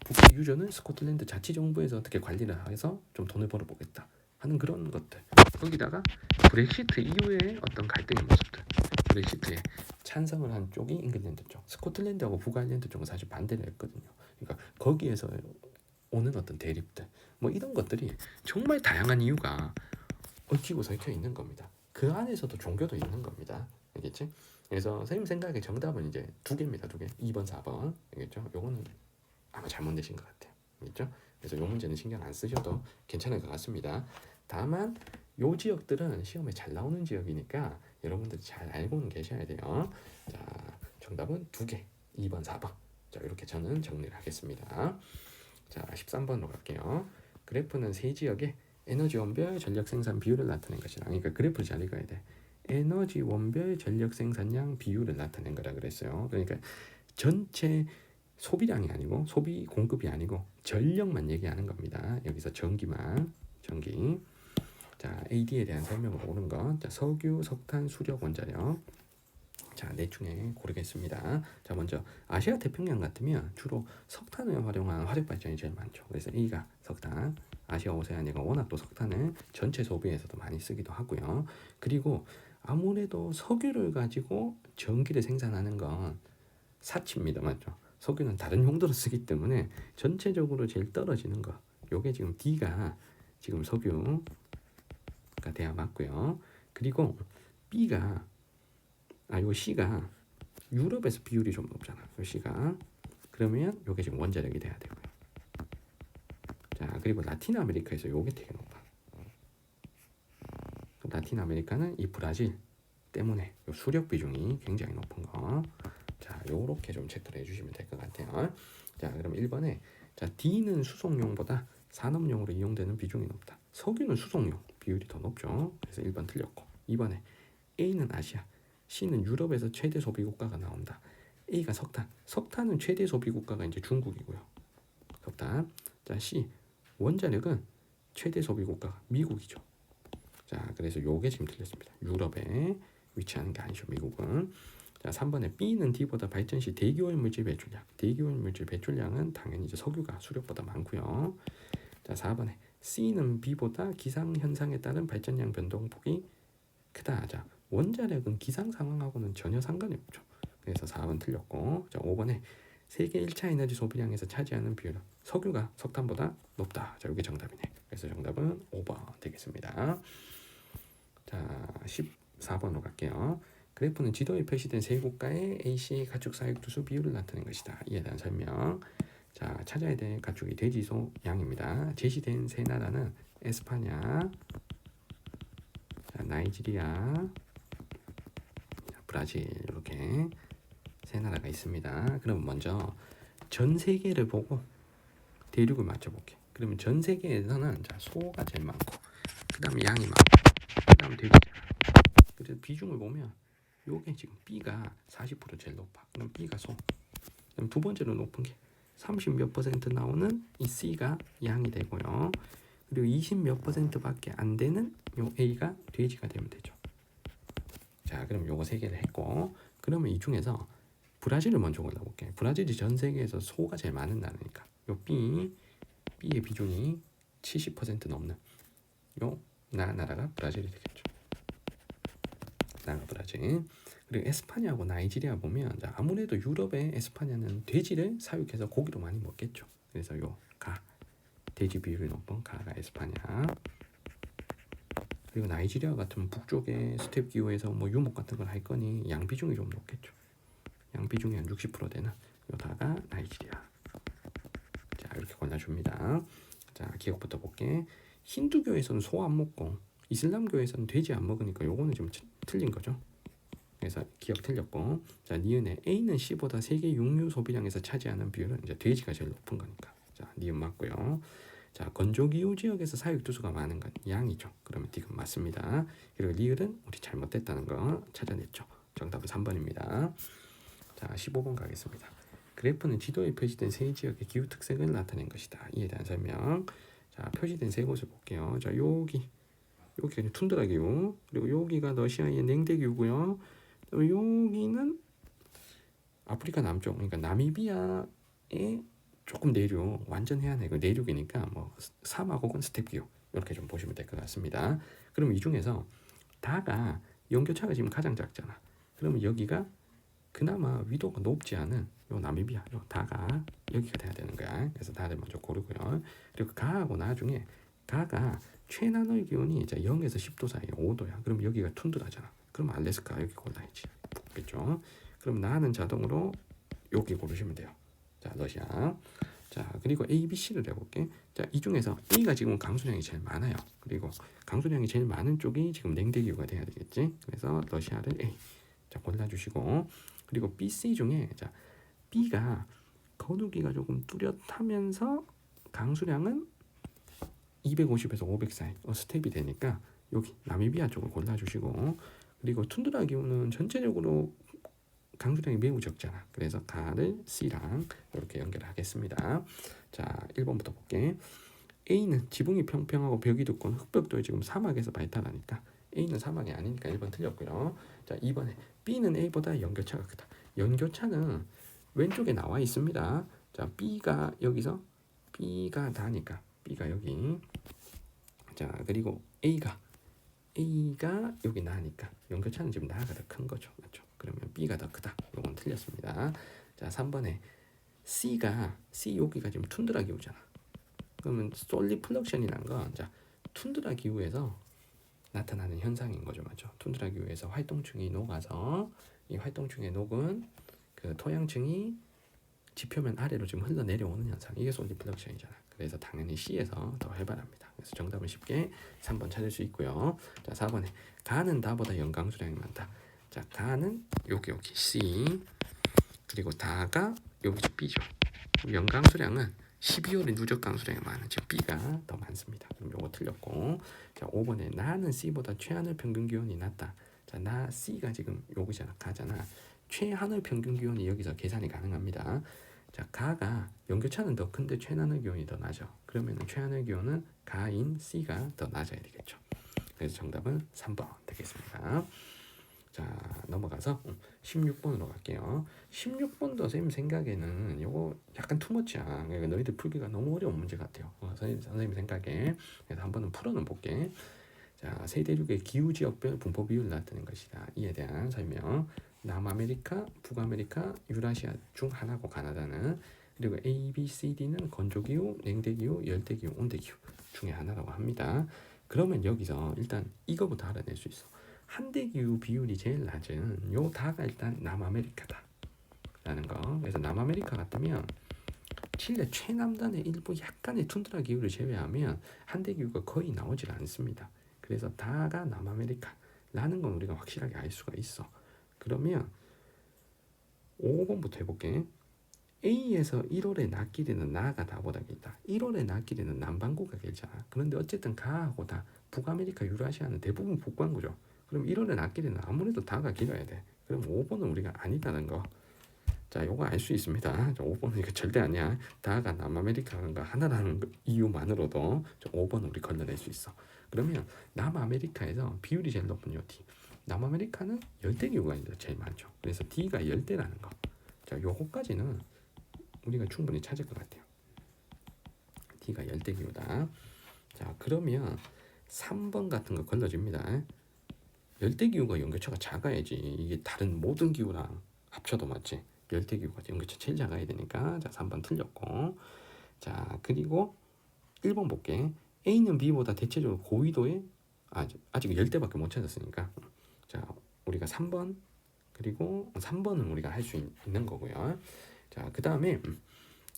북해 유전은 스코틀랜드 자치정부에서 어떻게 관리를 해서 좀 돈을 벌어보겠다 하는 그런 것들. 거기다가 브렉시트 이후의 어떤 갈등의 모습들. 브렉시트에 찬성을 한 쪽이 잉글랜드 쪽, 스코틀랜드하고 북아일랜드 쪽은 사실 반대를 했거든요. 그러니까 거기에서 오는 어떤 대립들, 뭐 이런 것들이 정말 다양한 이유가 얽히고 설켜 있는 겁니다. 그 안에서도 종교도 있는 겁니다. 알겠지? 그래서 선생님 생각에 정답은 이제 두 개입니다. 두 개. 2번, 4번. 알겠죠? 요거는 아마 잘못 내신 것 같아요. 알겠죠? 그래서 요 문제는 신경 안 쓰셔도 괜찮을 것 같습니다. 다만 요 지역들은 시험에 잘 나오는 지역이니까 여러분들이 잘 알고는 계셔야 돼요. 자, 정답은 두 개. 2번, 4번. 자, 이렇게 저는 정리를 하겠습니다. 자, 13번으로 갈게요. 그래프는 세 지역의 에너지 원별 전력 생산 비율을 나타낸 것이다. 그러니까 그래프를 잘 읽어야 돼. 에너지 원별 전력 생산량 비율을 나타낸 거라 그랬어요. 그러니까 전체 소비량이 아니고 소비 공급이 아니고 전력만 얘기하는 겁니다. 여기서 전기만 전기. 자, AD에 대한 설명으로 오는 거. 자, 석유, 석탄, 수력, 원자력. 자, 넷 중에 고르겠습니다. 자, 먼저 아시아 태평양 같으면 주로 석탄을 활용한 화력 발전이 제일 많죠. 그래서 A가 석탄. 아시아 오세아니아가 워낙 또 석탄을 전체 소비에서도 많이 쓰기도 하고요. 그리고 아무래도 석유를 가지고 전기를 생산하는 건 사치입니다. 맞죠? 석유는 다른 용도로 쓰기 때문에 전체적으로 제일 떨어지는 거. 요게 지금 D가 지금 석유가 돼야 맞고요. 그리고 B가 요 C가 유럽에서 비율이 좀 높잖아. 요 C가. 그러면 요게 지금 원자력이 돼야 되고요. 자, 그리고 라틴 아메리카에서 요게 되게 높아. 라틴 아메리카는 이 브라질 때문에 요 수력 비중이 굉장히 높은 거. 자, 요렇게 좀 체크를 해주시면 될 것 같아요. 자, 그럼 1번에 자, D는 수송용보다 산업용으로 이용되는 비중이 높다. 석유는 수송용 비율이 더 높죠. 그래서 1번 틀렸고 2번에 A는 아시아, C는 유럽에서 최대 소비 국가가 나온다. A가 석탄, 석탄은 최대 소비 국가가 이제 중국이고요. 석탄. 자, C 원자력은 최대 소비 국가가 미국이죠. 자, 그래서 요게 지금 틀렸습니다. 유럽에 위치하는 게 아니죠, 미국은. 자, 3번에 B는 D보다 발전 시 대기오염 물질 배출량. 대기오염 물질 배출량은 당연히 이제 석유가 수력보다 많고요. 자, 4번에 C는 B보다 기상 현상에 따른 발전량 변동폭이 크다. 자, 원자력은 기상 상황하고는 전혀 상관이 없죠. 그래서 4번 틀렸고. 자, 5번에 세계 1차 에너지 소비량에서 차지하는 비율은 석유가 석탄보다 높다. 자, 이게 정답이네. 그래서 정답은 5번 되겠습니다. 자, 14번으로 갈게요. 그래프는 지도에 표시된 세 국가의 AC 가축 사육 두수 비율을 나타낸 것이다. 이에 대한 설명. 자, 찾아야 될 가축이 돼지소 양입니다. 제시된 세 나라는 에스파냐, 자, 나이지리아, 브라질 이렇게 세 나라가 있습니다. 그럼 먼저 전 세계를 보고 대륙을 맞춰볼게. 그러면 전 세계에서는 자, 소가 제일 많고 그 다음에 양이 많고 그 다음 돼지잖아. 그래서 비중을 보면 요게 지금 B가 40% 제일 높아. 그럼 B가 소. 그럼 두 번째로 높은 게 30 몇 퍼센트 나오는 이 C가 양이 되고요. 그리고 20 몇 퍼센트밖에 안 되는 요 A가 돼지가 되면 되죠. 자, 그럼 요거 세 개를 했고, 그러면 이 중에서 브라질을 먼저 골라볼게. 브라질이 전 세계에서 소가 제일 많은 나라니까 요 B의 비중이 70% 넘는 요 나라가 브라질이 되겠죠. 나가 브라질. 그리고 에스파냐하고 나이지리아 보면 아무래도 유럽의 에스파냐는 돼지를 사육해서 고기도 많이 먹겠죠. 그래서 요 가, 돼지 비율이 높은 가가 에스파냐. 그리고 나이지리아 같은 북쪽의 스텝 기후에서 뭐 유목 같은 걸 할 거니 양 비중이 좀 높겠죠. 양 비중이 한 60% 되는 요 가가 나이지리아. 자, 이렇게 골라줍니다. 자, 기억부터 볼게. 힌두교에서는 소 안 먹고 이슬람교에서는 돼지 안 먹으니까 요거는 좀 틀린 거죠. 그래서 기억 틀렸고, 자, 니은에 A는 C보다 세계 육류 소비량에서 차지하는 비율은 이제 돼지가 제일 높은 거니까. 자, 니은 맞고요. 자, 건조기후 지역에서 사육두수가 많은 건 양이죠. 그러면 D가 맞습니다. 그리고 리을은 우리 잘못됐다는 거 찾아냈죠. 정답은 3번입니다. 자, 15번 가겠습니다. 그래프는 지도에 표시된 세 지역의 기후 특색을 나타낸 것이다. 이에 대한 설명. 자, 표시된 세 곳을 볼게요. 자, 여기가 툰드라 기후, 그리고 여기가 러시아의 냉대 기후고요. 여기는 아프리카 남쪽, 그러니까 나미비아의 조금 내륙, 완전 해안에 그 내륙이니까 뭐 사막 혹은 스텝 기후 이렇게 좀 보시면 될 것 같습니다. 그럼 이 중에서 다가 연교차가 지금 가장 작잖아. 그러면 여기가 그나마 위도가 높지 않은 요 나미비아, 요 다가 여기가 돼야 되는 거야. 그래서 다들 먼저 고르고요. 그리고 가하고 나중에 가가 최난의 기온이 이제 0에서 10도 사이 5도야. 그럼 여기가 툰드라잖아. 그럼 알래스카 여기 골라야지. 그렇죠? 그럼 나는 자동으로 여기 고르시면 돼요. 자, 러시아. 자, 그리고 A, B, C를 해볼게. 자, 이 중에서 A가 지금 강수량이 제일 많아요. 그리고 강수량이 제일 많은 쪽이 지금 냉대기후가 돼야 되겠지. 그래서 러시아를 A. 자, 골라주시고, 그리고 B, C 중에 자, B가 거두기가 조금 뚜렷하면서 강수량은 250에서 500 사이 스텝이 되니까 여기 나미비아 쪽을 골라주시고, 그리고 툰드라 기후는 전체적으로 강수량이 매우 적잖아. 그래서 가를 C랑 이렇게 연결하겠습니다. 자, 1번부터 볼게. A는 지붕이 평평하고 벽이 두꺼운 흑벽도에 지금 사막에서 발달하니까 A는 사막이 아니니까 1번 틀렸고요. 자, 2번에 B는 A보다 연교차가 크다. 연교차는 왼쪽에 나와 있습니다. 자, B가 여기서 B가 나니까 B가 여기. 자, 그리고 A가 여기 나니까 연교차는 지금 나가 더 큰 거죠. 맞죠? 그러면 B가 더 크다. 이건 틀렸습니다. 자, 3번에 C 여기가 지금 툰드라 기후잖아. 그러면 솔리플럭션이란 건 자, 툰드라 기후에서 나타나는 현상인 거죠. 맞죠? 툰드라 기후에서 활동층이 녹아서 이 활동층의 녹은 그 토양층이 지표면 아래로 지금 흘러내려오는 현상. 이게 솔리플럭션이잖아. 그래서 당연히 C에서 더 활발합니다. 그래서 정답은 쉽게 3번 찾을 수 있고요. 자, 4번에 가는 다보다 연강수량이 많다. 자, 가는 여기 C, 그리고 다가 여기 B죠. 연강수량은 12월에 누적 강수량이 많은 즉 B가 더 많습니다. 그럼 요거 틀렸고, 자, 5번에 나는 C보다 최하늘 평균 기온이 낮다. 자, 나 C가 지금 여기잖아. 가잖아. 최하늘 평균 기온이 여기서 계산이 가능합니다. 자, 가가 연교차는 더 큰데 최하늘 기온이 더 낮아. 그러면 최하늘 기온은 가인 C가 더 낮아야 되겠죠. 그래서 정답은 3번 되겠습니다. 자, 넘어가서 16번으로 갈게요. 16번도 선생님 생각에는 요거 약간 투머치야. 그러니까 너희들 풀기가 너무 어려운 문제 같아요. 선생님 생각에. 그래서 한번은 풀어는 볼게. 자, 세 대륙의 기후 지역별 분포 비율을 나타낸 것이다. 이에 대한 설명. 남아메리카, 북아메리카, 유라시아 중 하나고 가나다는, 그리고 A, B, C, D는 건조기후, 냉대기후, 열대기후, 온대기후 중에 하나라고 합니다. 그러면 여기서 일단 이거부터 알아낼 수 있어. 한대기후 비율이 제일 낮은 요 다가 일단 남아메리카다 라는 거. 그래서 남아메리카 같으면 칠레 최남단의 일부 약간의 툰드라 기후를 제외하면 한대기후가 거의 나오질 않습니다. 그래서 다가 남아메리카라는 건 우리가 확실하게 알 수가 있어. 그러면 5번부터 해볼게. A에서 1월의 낮길이는 나가 다보다 길다. 1월의 낮길이는 남반구가 길잖아. 그런데 어쨌든 가하고 다 북아메리카, 유라시아는 대부분 북반구죠. 그럼 1월의 낮길이는 아무래도 다가 길어야 돼. 그럼 5번은 우리가 아니다는 거. 자, 요거 알 수 있습니다. 5번은 이거 절대 아니야. 다가 남아메리카가 하나라는 이유만으로도 5번은 우리 걸러낼 수 있어. 그러면 남아메리카에서 비율이 제일 높은 요 D. 남아메리카는 열대기후가 제일 많죠. 그래서 D가 열대라는 거. 자, 요거까지는 우리가 충분히 찾을 것 같아요. D가 열대기후다. 자, 그러면 3번 같은 거 걸러집니다. 열대기후가 연결처가 작아야지 이게 다른 모든 기후랑 합쳐도 맞지. 열대기후가 연결처 제일 작아야 되니까. 자 3번 틀렸고. 자 그리고 1번 볼게. A는 B보다 대체적으로 고위도에 아직 열대밖에 못 찾았으니까 자 우리가 3번 그리고 3번은 우리가 할 수 있는 거고요. 자 그 다음에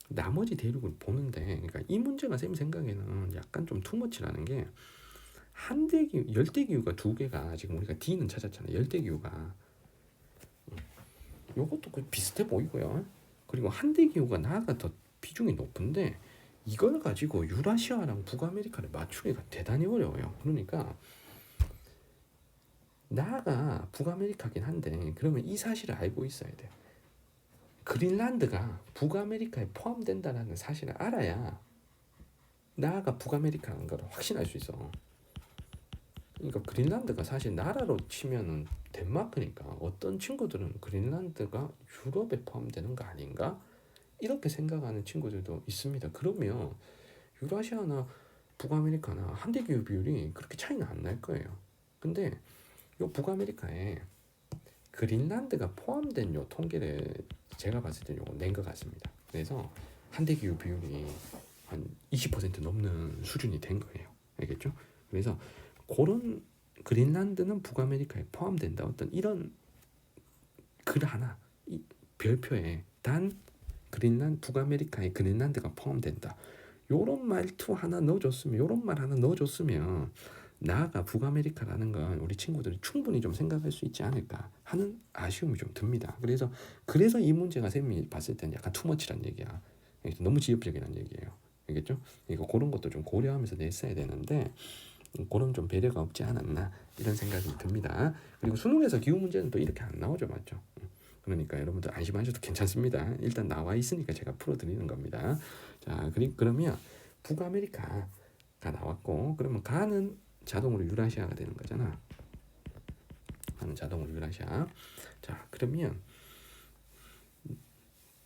나머지 대륙을 보는데 그러니까 이 문제가 쌤 생각에는 약간 좀 투머치라는 게 한대기후, 열대기후가 두 개가 지금 우리가 D는 찾았잖아요. 열대기후가 요것도 비슷해 보이고요. 그리고 한대기후가 나가 더 비중이 높은데 이걸 가지고 유라시아랑 북아메리카를 맞추기가 대단히 어려워요. 그러니까 나가 북아메리카긴 한데 그러면 이 사실을 알고 있어야 돼요. 그린란드가 북아메리카에 포함된다는 사실을 알아야 나가 북아메리카라는 걸 확신할 수 있어. 그러니까 그린란드가 사실 나라로 치면은 덴마크니까 어떤 친구들은 그린란드가 유럽에 포함되는 거 아닌가? 이렇게 생각하는 친구들도 있습니다. 그러면 유라시아나 북아메리카나 한대기후 비율이 그렇게 차이는 안 날 거예요. 근데 요 북아메리카에 그린란드가 포함된 요 통계를 제가 봤을 때 요거 낸 것 같습니다. 그래서 한대기후 비율이 한 20% 넘는 수준이 된 거예요. 알겠죠? 그래서 그런 그린란드는 북아메리카에 포함된다. 어떤 이런 글 하나 이 별표에 단 북아메리카에 그린란드가 포함된다. 요런 말투 하나 넣어줬으면 요런 말 하나 넣어줬으면 나아가 북아메리카라는 건 우리 친구들이 충분히 좀 생각할 수 있지 않을까 하는 아쉬움이 좀 듭니다. 그래서 이 문제가 쌤이 봤을 때는 약간 투머치란 얘기야. 너무 지엽적이란 얘기예요. 알겠죠? 이거 그런 것도 좀 고려하면서 냈어야 되는데 그런 좀 배려가 없지 않았나 이런 생각이 듭니다. 그리고 수능에서 기후 문제는 또 이렇게 안 나오죠, 맞죠? 그러니까 여러분들 안심하셔도 괜찮습니다. 일단 나와 있으니까 제가 풀어드리는 겁니다. 자, 그러면 북아메리카가 나왔고 그러면 가는 자동으로 유라시아가 되는 거잖아. 가는 자동으로 유라시아. 자, 그러면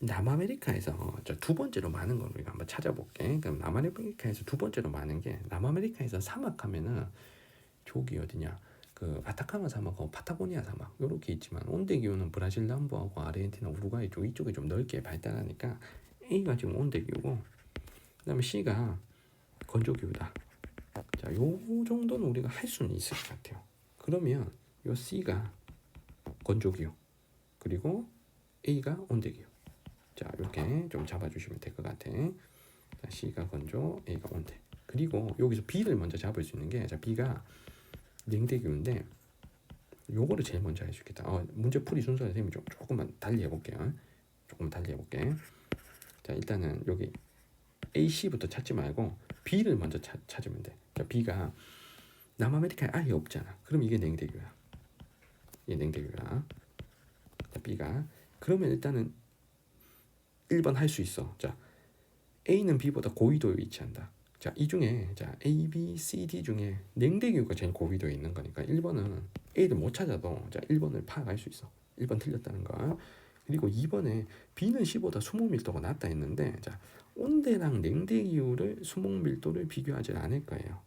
남아메리카에서 두 번째로 많은 걸 우리가 한번 찾아볼게. 그럼 남아메리카에서 두 번째로 많은 게 남아메리카에서 사막하면은 저기 어디냐? 그 아타카마 사막하고 파타고니아 사막 이렇게 있지만 온대 기후는 브라질 남부하고 아르헨티나 우루과이 쪽 이쪽이 좀 넓게 발달하니까 A가 지금 온대 기후고 그다음에 C가 건조 기후다. 자, 요 정도는 우리가 할 수는 있을 것 같아요. 그러면 요 C가 건조 기후 그리고 A가 온대 기후. 자, 이렇게 좀 잡아주시면 될 것 같아. 자, C가 건조, A가 온대. 그리고 여기서 B를 먼저 잡을 수 있는 게 자, B가 냉대기후인데 요거를 제일 먼저 할 수 있겠다. 문제 풀이 순서를 선생님이 조금만 달리 해볼게요. 조금만 달리 해볼게. 자, 일단은 여기 A, C부터 찾지 말고 B를 먼저 찾으면 돼. 자, B가 남아메리카에 아예 없잖아. 그럼 이게 냉대기후야. 이게 냉대기후야. 자, B가 그러면 일단은 1번 할 수 있어. 자, A는 B보다 고위도에 위치한다. 자, 이 중에 자, A, B, C, D 중에 냉대기후가 제일 고위도에 있는 거니까 1번은 A를 못 찾아도 자, 1번을 파악할 수 있어. 1번 틀렸다는 거. 그리고 2번에 B는 C보다 수목 밀도가 낮다 했는데 자, 온대랑 냉대기후를 수목 밀도를 비교하지 않을 거예요.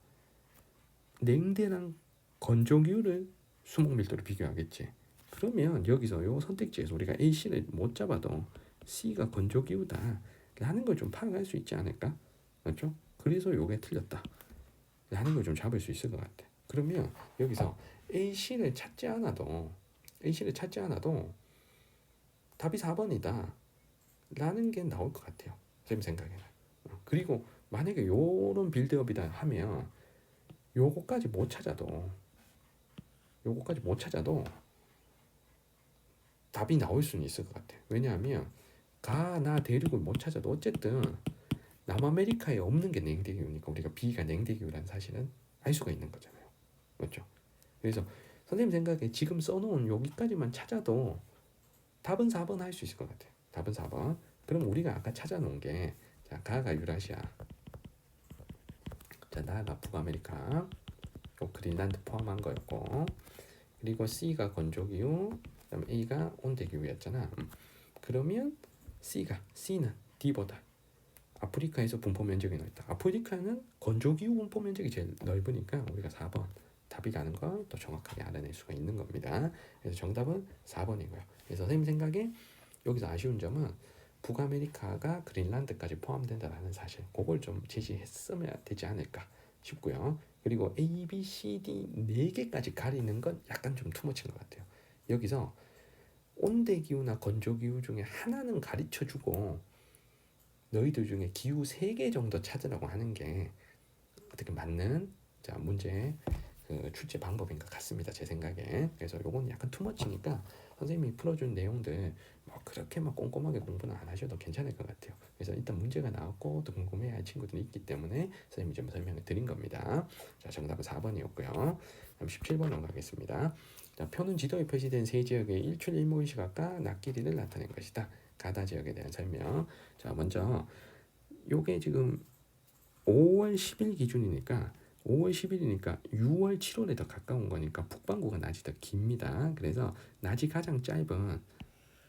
냉대랑 건조기후를 수목 밀도를 비교하겠지. 그러면 여기서 요 선택지에서 우리가 A, C를 못 잡아도 C가 건조기후다 라는 걸 좀 파악할 수 있지 않을까? 맞죠? 그래서 요게 틀렸다 라는 걸 좀 잡을 수 있을 것 같아. 그러면 여기서 AC를 찾지 않아도 답이 4번이다 라는 게 나올 것 같아요. 제 생각에는. 그리고 만약에 요런 빌드업이다 하면 요거까지 못 찾아도 답이 나올 수는 있을 것 같아. 왜냐하면 가나 대륙을 못 찾아도 어쨌든 남아메리카에 없는 게 냉대기후니까 우리가 B가 냉대기후라는 사실은 알 수가 있는 거잖아요. 맞죠? 그래서 선생님 생각에 지금 써놓은 여기까지만 찾아도 답은 4번 할 수 있을 것 같아요. 답은 4번. 그럼 우리가 아까 찾아놓은 게 자, 가가 유라시아, 자, 나가 북아메리카, 그린란드 포함한 거였고, 그리고 C가 건조기후, 그다음 A가 온대기후였잖아. 그러면 C는 D보다 아프리카에서 분포 면적이 넓다. 아프리카는 건조기후 분포 면적이 제일 넓으니까 우리가 4번 답이라는 걸 또 정확하게 알아낼 수가 있는 겁니다. 그래서 정답은 4번이고요. 그래서 선생님 생각에 여기서 아쉬운 점은 북아메리카가 그린란드까지 포함된다는 사실, 그걸 좀 제시했으면 되지 않을까 싶고요. 그리고 A, B, C, D 4개까지 가리는 건 약간 좀 투머치인 것 같아요. 여기서 온대기후나 건조기후 중에 하나는 가르쳐주고 너희들 중에 기후 3개 정도 찾으라고 하는 게 어떻게 맞는 자 문제 그 출제 방법인 것 같습니다. 제 생각에. 그래서 요건 약간 투머치니까 선생님이 풀어준 내용들 뭐 그렇게 막 꼼꼼하게 공부는 안 하셔도 괜찮을 것 같아요. 그래서 일단 문제가 나왔고 또 궁금해할 친구들이 있기 때문에 선생님이 좀 설명을 드린 겁니다. 자, 정답은 4번이었고요. 그럼 17번 넘어가겠습니다. 자, 표는 지도에 표시된 세 지역의 일출 일몰 시각과 낮 길이를 나타낸 것이다. 가다 지역에 대한 설명. 자, 먼저 요게 지금 5월 10일 기준이니까 5월 10일이니까 6월 7월에 더 가까운 거니까 북반구가 낮이 더 깁니다. 그래서 낮이 가장 짧은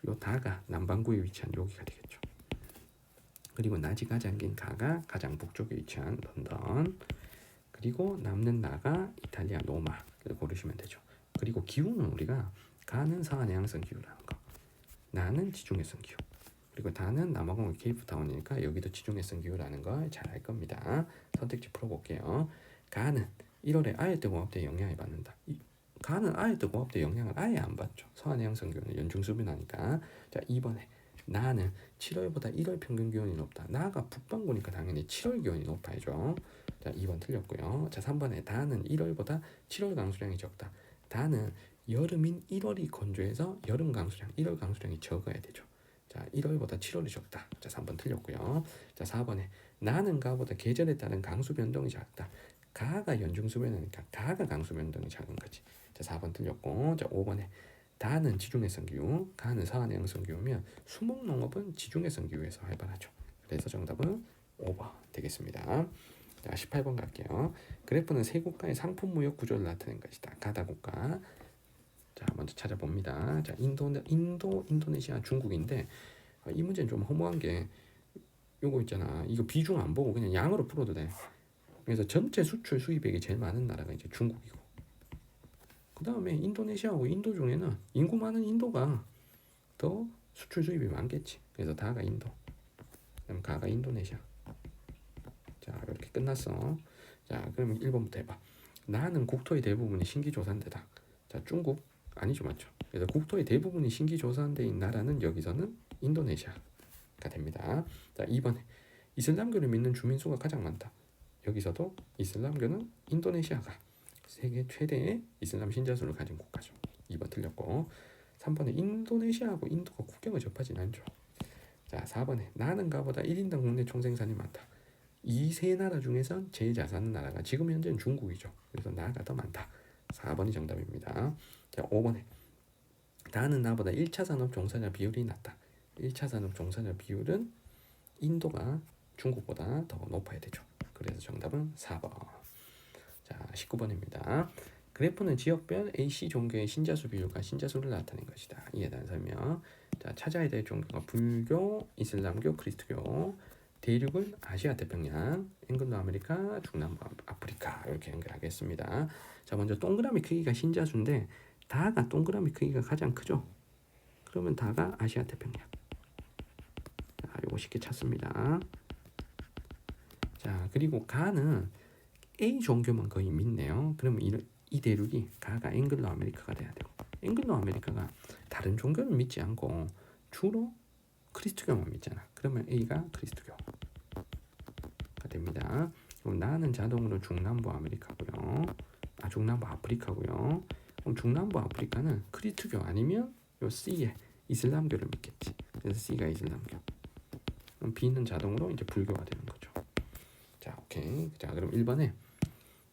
요 다가 남반구에 위치한 여기가 되겠죠. 그리고 낮이 가장 긴 가가 가장 북쪽에 위치한 런던, 그리고 남는 나가 이탈리아 로마를 고르시면 되죠. 그리고 기후는 우리가 가는 서한해양성 기후라는 거, 나는 지중해성 기후, 그리고 다는 남아공의 케이프타운이니까 여기도 지중해성 기후라는 걸 잘 알 겁니다. 선택지 풀어볼게요. 가는 1월에 아예 뜨거워업대에 영향을 받는다. 가는 아예 뜨거워업대 영향을 아예 안 받죠. 서한해양성 기후는 연중수변하니까. 자, 2번에 나는 7월보다 1월 평균 기온이 높다. 나가 북반구니까 당연히 7월 기온이 높아야죠. 자, 2번 틀렸고요. 자, 3번에 다는 1월보다 7월 강수량이 적다. 다는 여름인 1월이 건조해서 여름 강수량, 1월 강수량이 적어야 되죠. 자, 1월보다 7월이 적다. 자, 3번 틀렸고요. 자, 4번에 나는 가보다 계절에 따른 강수 변동이 작다. 가가 연중수변이니까 가가 강수 변동이 작은 거지. 자, 4번 틀렸고. 자, 5번에 다는 지중해성 기후, 가는 서한해양성 기후면 수목농업은 지중해성 기후에서 활발하죠. 그래서 정답은 5번 되겠습니다. 자, 18번 갈게요. 그래프는 세 국가의 상품 무역 구조를 나타낸 것이다. 가다 국가. 자, 먼저 찾아봅니다. 자, 인도네시아, 중국인데 이 문제는 좀 허무한 게 요거 있잖아. 이거 비중 안 보고 그냥 양으로 풀어도 돼. 그래서 전체 수출 수입액이 제일 많은 나라가 이제 중국이고, 그 다음에 인도네시아하고 인도 중에는 인구 많은 인도가 더 수출 수입이 많겠지. 그래서 다가 인도, 그다음 가가 인도네시아. 자, 이렇게 끝났어. 자, 그러면 1번부터 해봐. 나는 국토의 대부분이 신기조산대다. 자, 중국 아니죠, 맞죠? 그래서 국토의 대부분이 신기조산대인 나라는 여기서는 인도네시아가 됩니다. 자, 2번에 이슬람교를 믿는 주민 수가 가장 많다. 여기서도 이슬람교는 인도네시아가 세계 최대의 이슬람 신자수를 가진 국가죠. 2번 틀렸고. 3번에 인도네시아하고 인도가 국경을 접하진 않죠. 자, 4번에 나는 가보다 1인당 국내 총생산이 많다. 이 세 나라 중에선 제일 잘 사는 나라가 지금 현재는 중국이죠. 그래서 나가 더 많다. 4번이 정답입니다. 자, 5번에 나는 나보다 1차 산업 종사자 비율이 낮다. 1차 산업 종사자 비율은 인도가 중국보다 더 높아야 되죠. 그래서 정답은 4번. 자, 19번입니다. 그래프는 지역별 AC 종교의 신자수 비율과 신자수를 나타낸 것이다. 이에 대한 설명. 자, 찾아야 될 종교가 불교, 이슬람교, 그리스도교. 대륙은 아시아 태평양, 앵글로 아메리카, 중남부 아프리카 이렇게 연결하겠습니다. 자, 먼저 동그라미 크기가 신자수인데 다가 동그라미 크기가 가장 크죠. 그러면 다가 아시아 태평양. 자, 요거 쉽게 찾습니다. 자, 그리고 가는 A 종교만 거의 믿네요. 그러면 이 대륙이 가가 앵글로 아메리카가 돼야 되고, 앵글로 아메리카가 다른 종교를 믿지 않고 주로 크리스트교만 믿잖아. 그러면 A가 크리스트교가 됩니다. 그럼 나는 자동으로 중남부 아메리카고요. 중남부 아프리카고요. 그럼 중남부 아프리카는 크리스트교 아니면 요 C에 이슬람교를 믿겠지. 그래서 C가 이슬람교. 그럼 B는 자동으로 이제 불교가 되는 거죠. 자, 오케이. 자, 그럼 1번에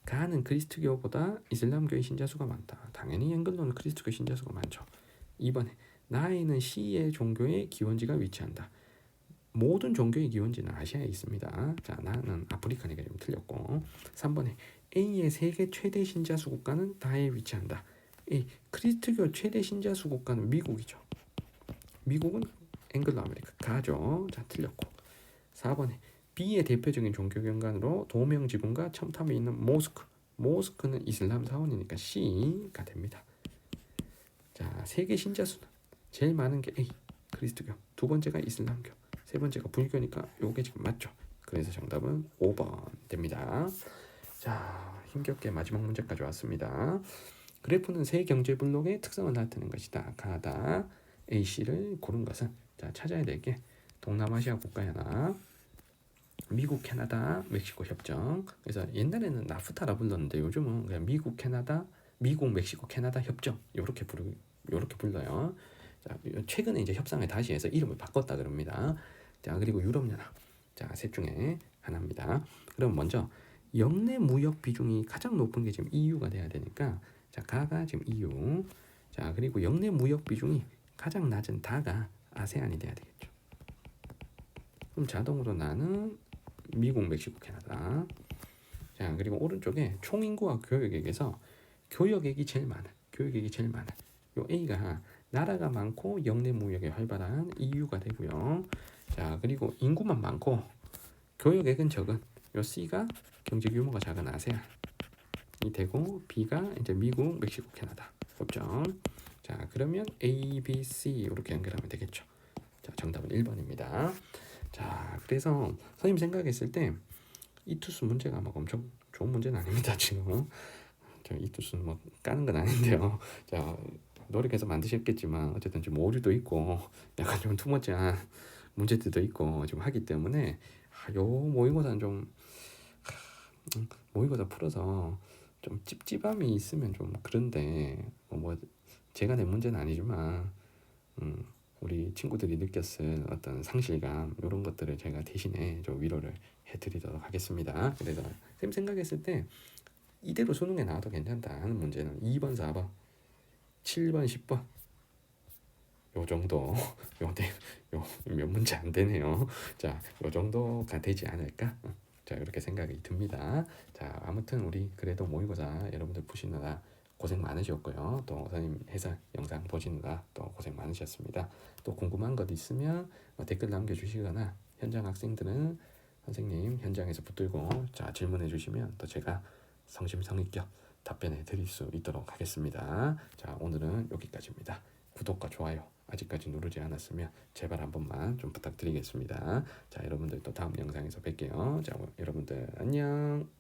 가는 그리스도교보다 이슬람교의 신자수가 많다. 당연히 앵글로는 그리스도교 신자수가 많죠. 2번에 나에는 C의 종교의 기원지가 위치한다. 모든 종교의 기원지는 아시아에 있습니다. 자, 나는 아프리카니까 좀 틀렸고. 3번에 A의 세계 최대 신자수 국가는 다에 위치한다. A, 크리스트교 최대 신자수 국가는 미국이죠. 미국은 앵글로 아메리카 가죠. 자, 틀렸고. 4번에 B의 대표적인 종교 경관으로 도명 지붕과 첨탑이 있는 모스크. 모스크는 이슬람 사원이니까 C가 됩니다. 자, 세계 신자 수는 제일 많은 게 A, 그리스도교. 두 번째가 이슬람교. 세 번째가 불교니까 요게 지금 맞죠. 그래서 정답은 5번 됩니다. 자, 힘겹게 마지막 문제까지 왔습니다. 그래프는 세 경제 블록의 특성을 나타내는 것이다. 가나다, AC를 고른 것은 자, 찾아야 될 게 동남아시아 국가연합, 미국, 캐나다, 멕시코 협정. 그래서 옛날에는 나프타라 불렀는데 요즘은 그냥 미국, 캐나다, 미국, 멕시코, 캐나다 협정 요렇게 불러요. 자, 최근에 이제 협상을 다시 해서 이름을 바꿨다 그럽니다. 자, 그리고 유럽연합. 자, 셋 중에 하나입니다. 그럼 먼저 역내 무역 비중이 가장 높은 게 지금 EU가 돼야 되니까 자, 가가 지금 EU. 자, 그리고 역내 무역 비중이 가장 낮은 다가 아세안이 돼야 되겠죠. 그럼 자동으로 나는 미국, 멕시코, 캐나다. 자, 그리고 오른쪽에 총인구와 교역액에서 교역액이 제일 많아. 교역액이 제일 많아. 요 A가 나라가 많고 역내 무역이 활발한 EU가 되고요. 자, 그리고 인구만 많고 교역액은 적은 요 C가 경제 규모가 작은 아세안이 되고 B가 이제 미국, 멕시코, 캐나다 협정. 자, 그러면 A, B, C 이렇게 연결하면 되겠죠. 자, 정답은 1번입니다. 자, 그래서 선생님 생각했을 때 이 투수 문제가 막 엄청 좋은 문제는 아닙니다. 지금 이 투수는 뭐 까는 건 아닌데요. 자, 노력해서 만드셨겠지만 어쨌든 좀 오류도 있고 약간 좀 투머치한 문제들도 있고 지금 하기 때문에 요 모의고사는 좀 모의고사 풀어서 좀 찝찝함이 있으면 좀 그런데 뭐 제가 낸 문제는 아니지만 우리 친구들이 느꼈을 어떤 상실감 이런 것들을 제가 대신에 좀 위로를 해드리도록 하겠습니다. 그래서 쌤 생각했을 때 이대로 수능에 나와도 괜찮다 하는 문제는 2번, 4번, 7번, 10번 요 정도 몇 문제 안 되네요. 자, 요 정도가 되지 않을까? 자, 이렇게 생각이 듭니다. 자, 아무튼 우리 그래도 모의고사 여러분들 푸시느라 고생 많으셨고요. 또 선생님 해설 영상 보시느라 또 고생 많으셨습니다. 또 궁금한 것 있으면 댓글 남겨주시거나 현장 학생들은 선생님 현장에서 붙들고 자 질문해 주시면 또 제가 성심성의껏 답변해 드릴 수 있도록 하겠습니다. 자, 오늘은 여기까지입니다. 구독과 좋아요 아직까지 누르지 않았으면 제발 한 번만 좀 부탁드리겠습니다. 자, 여러분들 또 다음 영상에서 뵐게요. 자, 여러분들 안녕.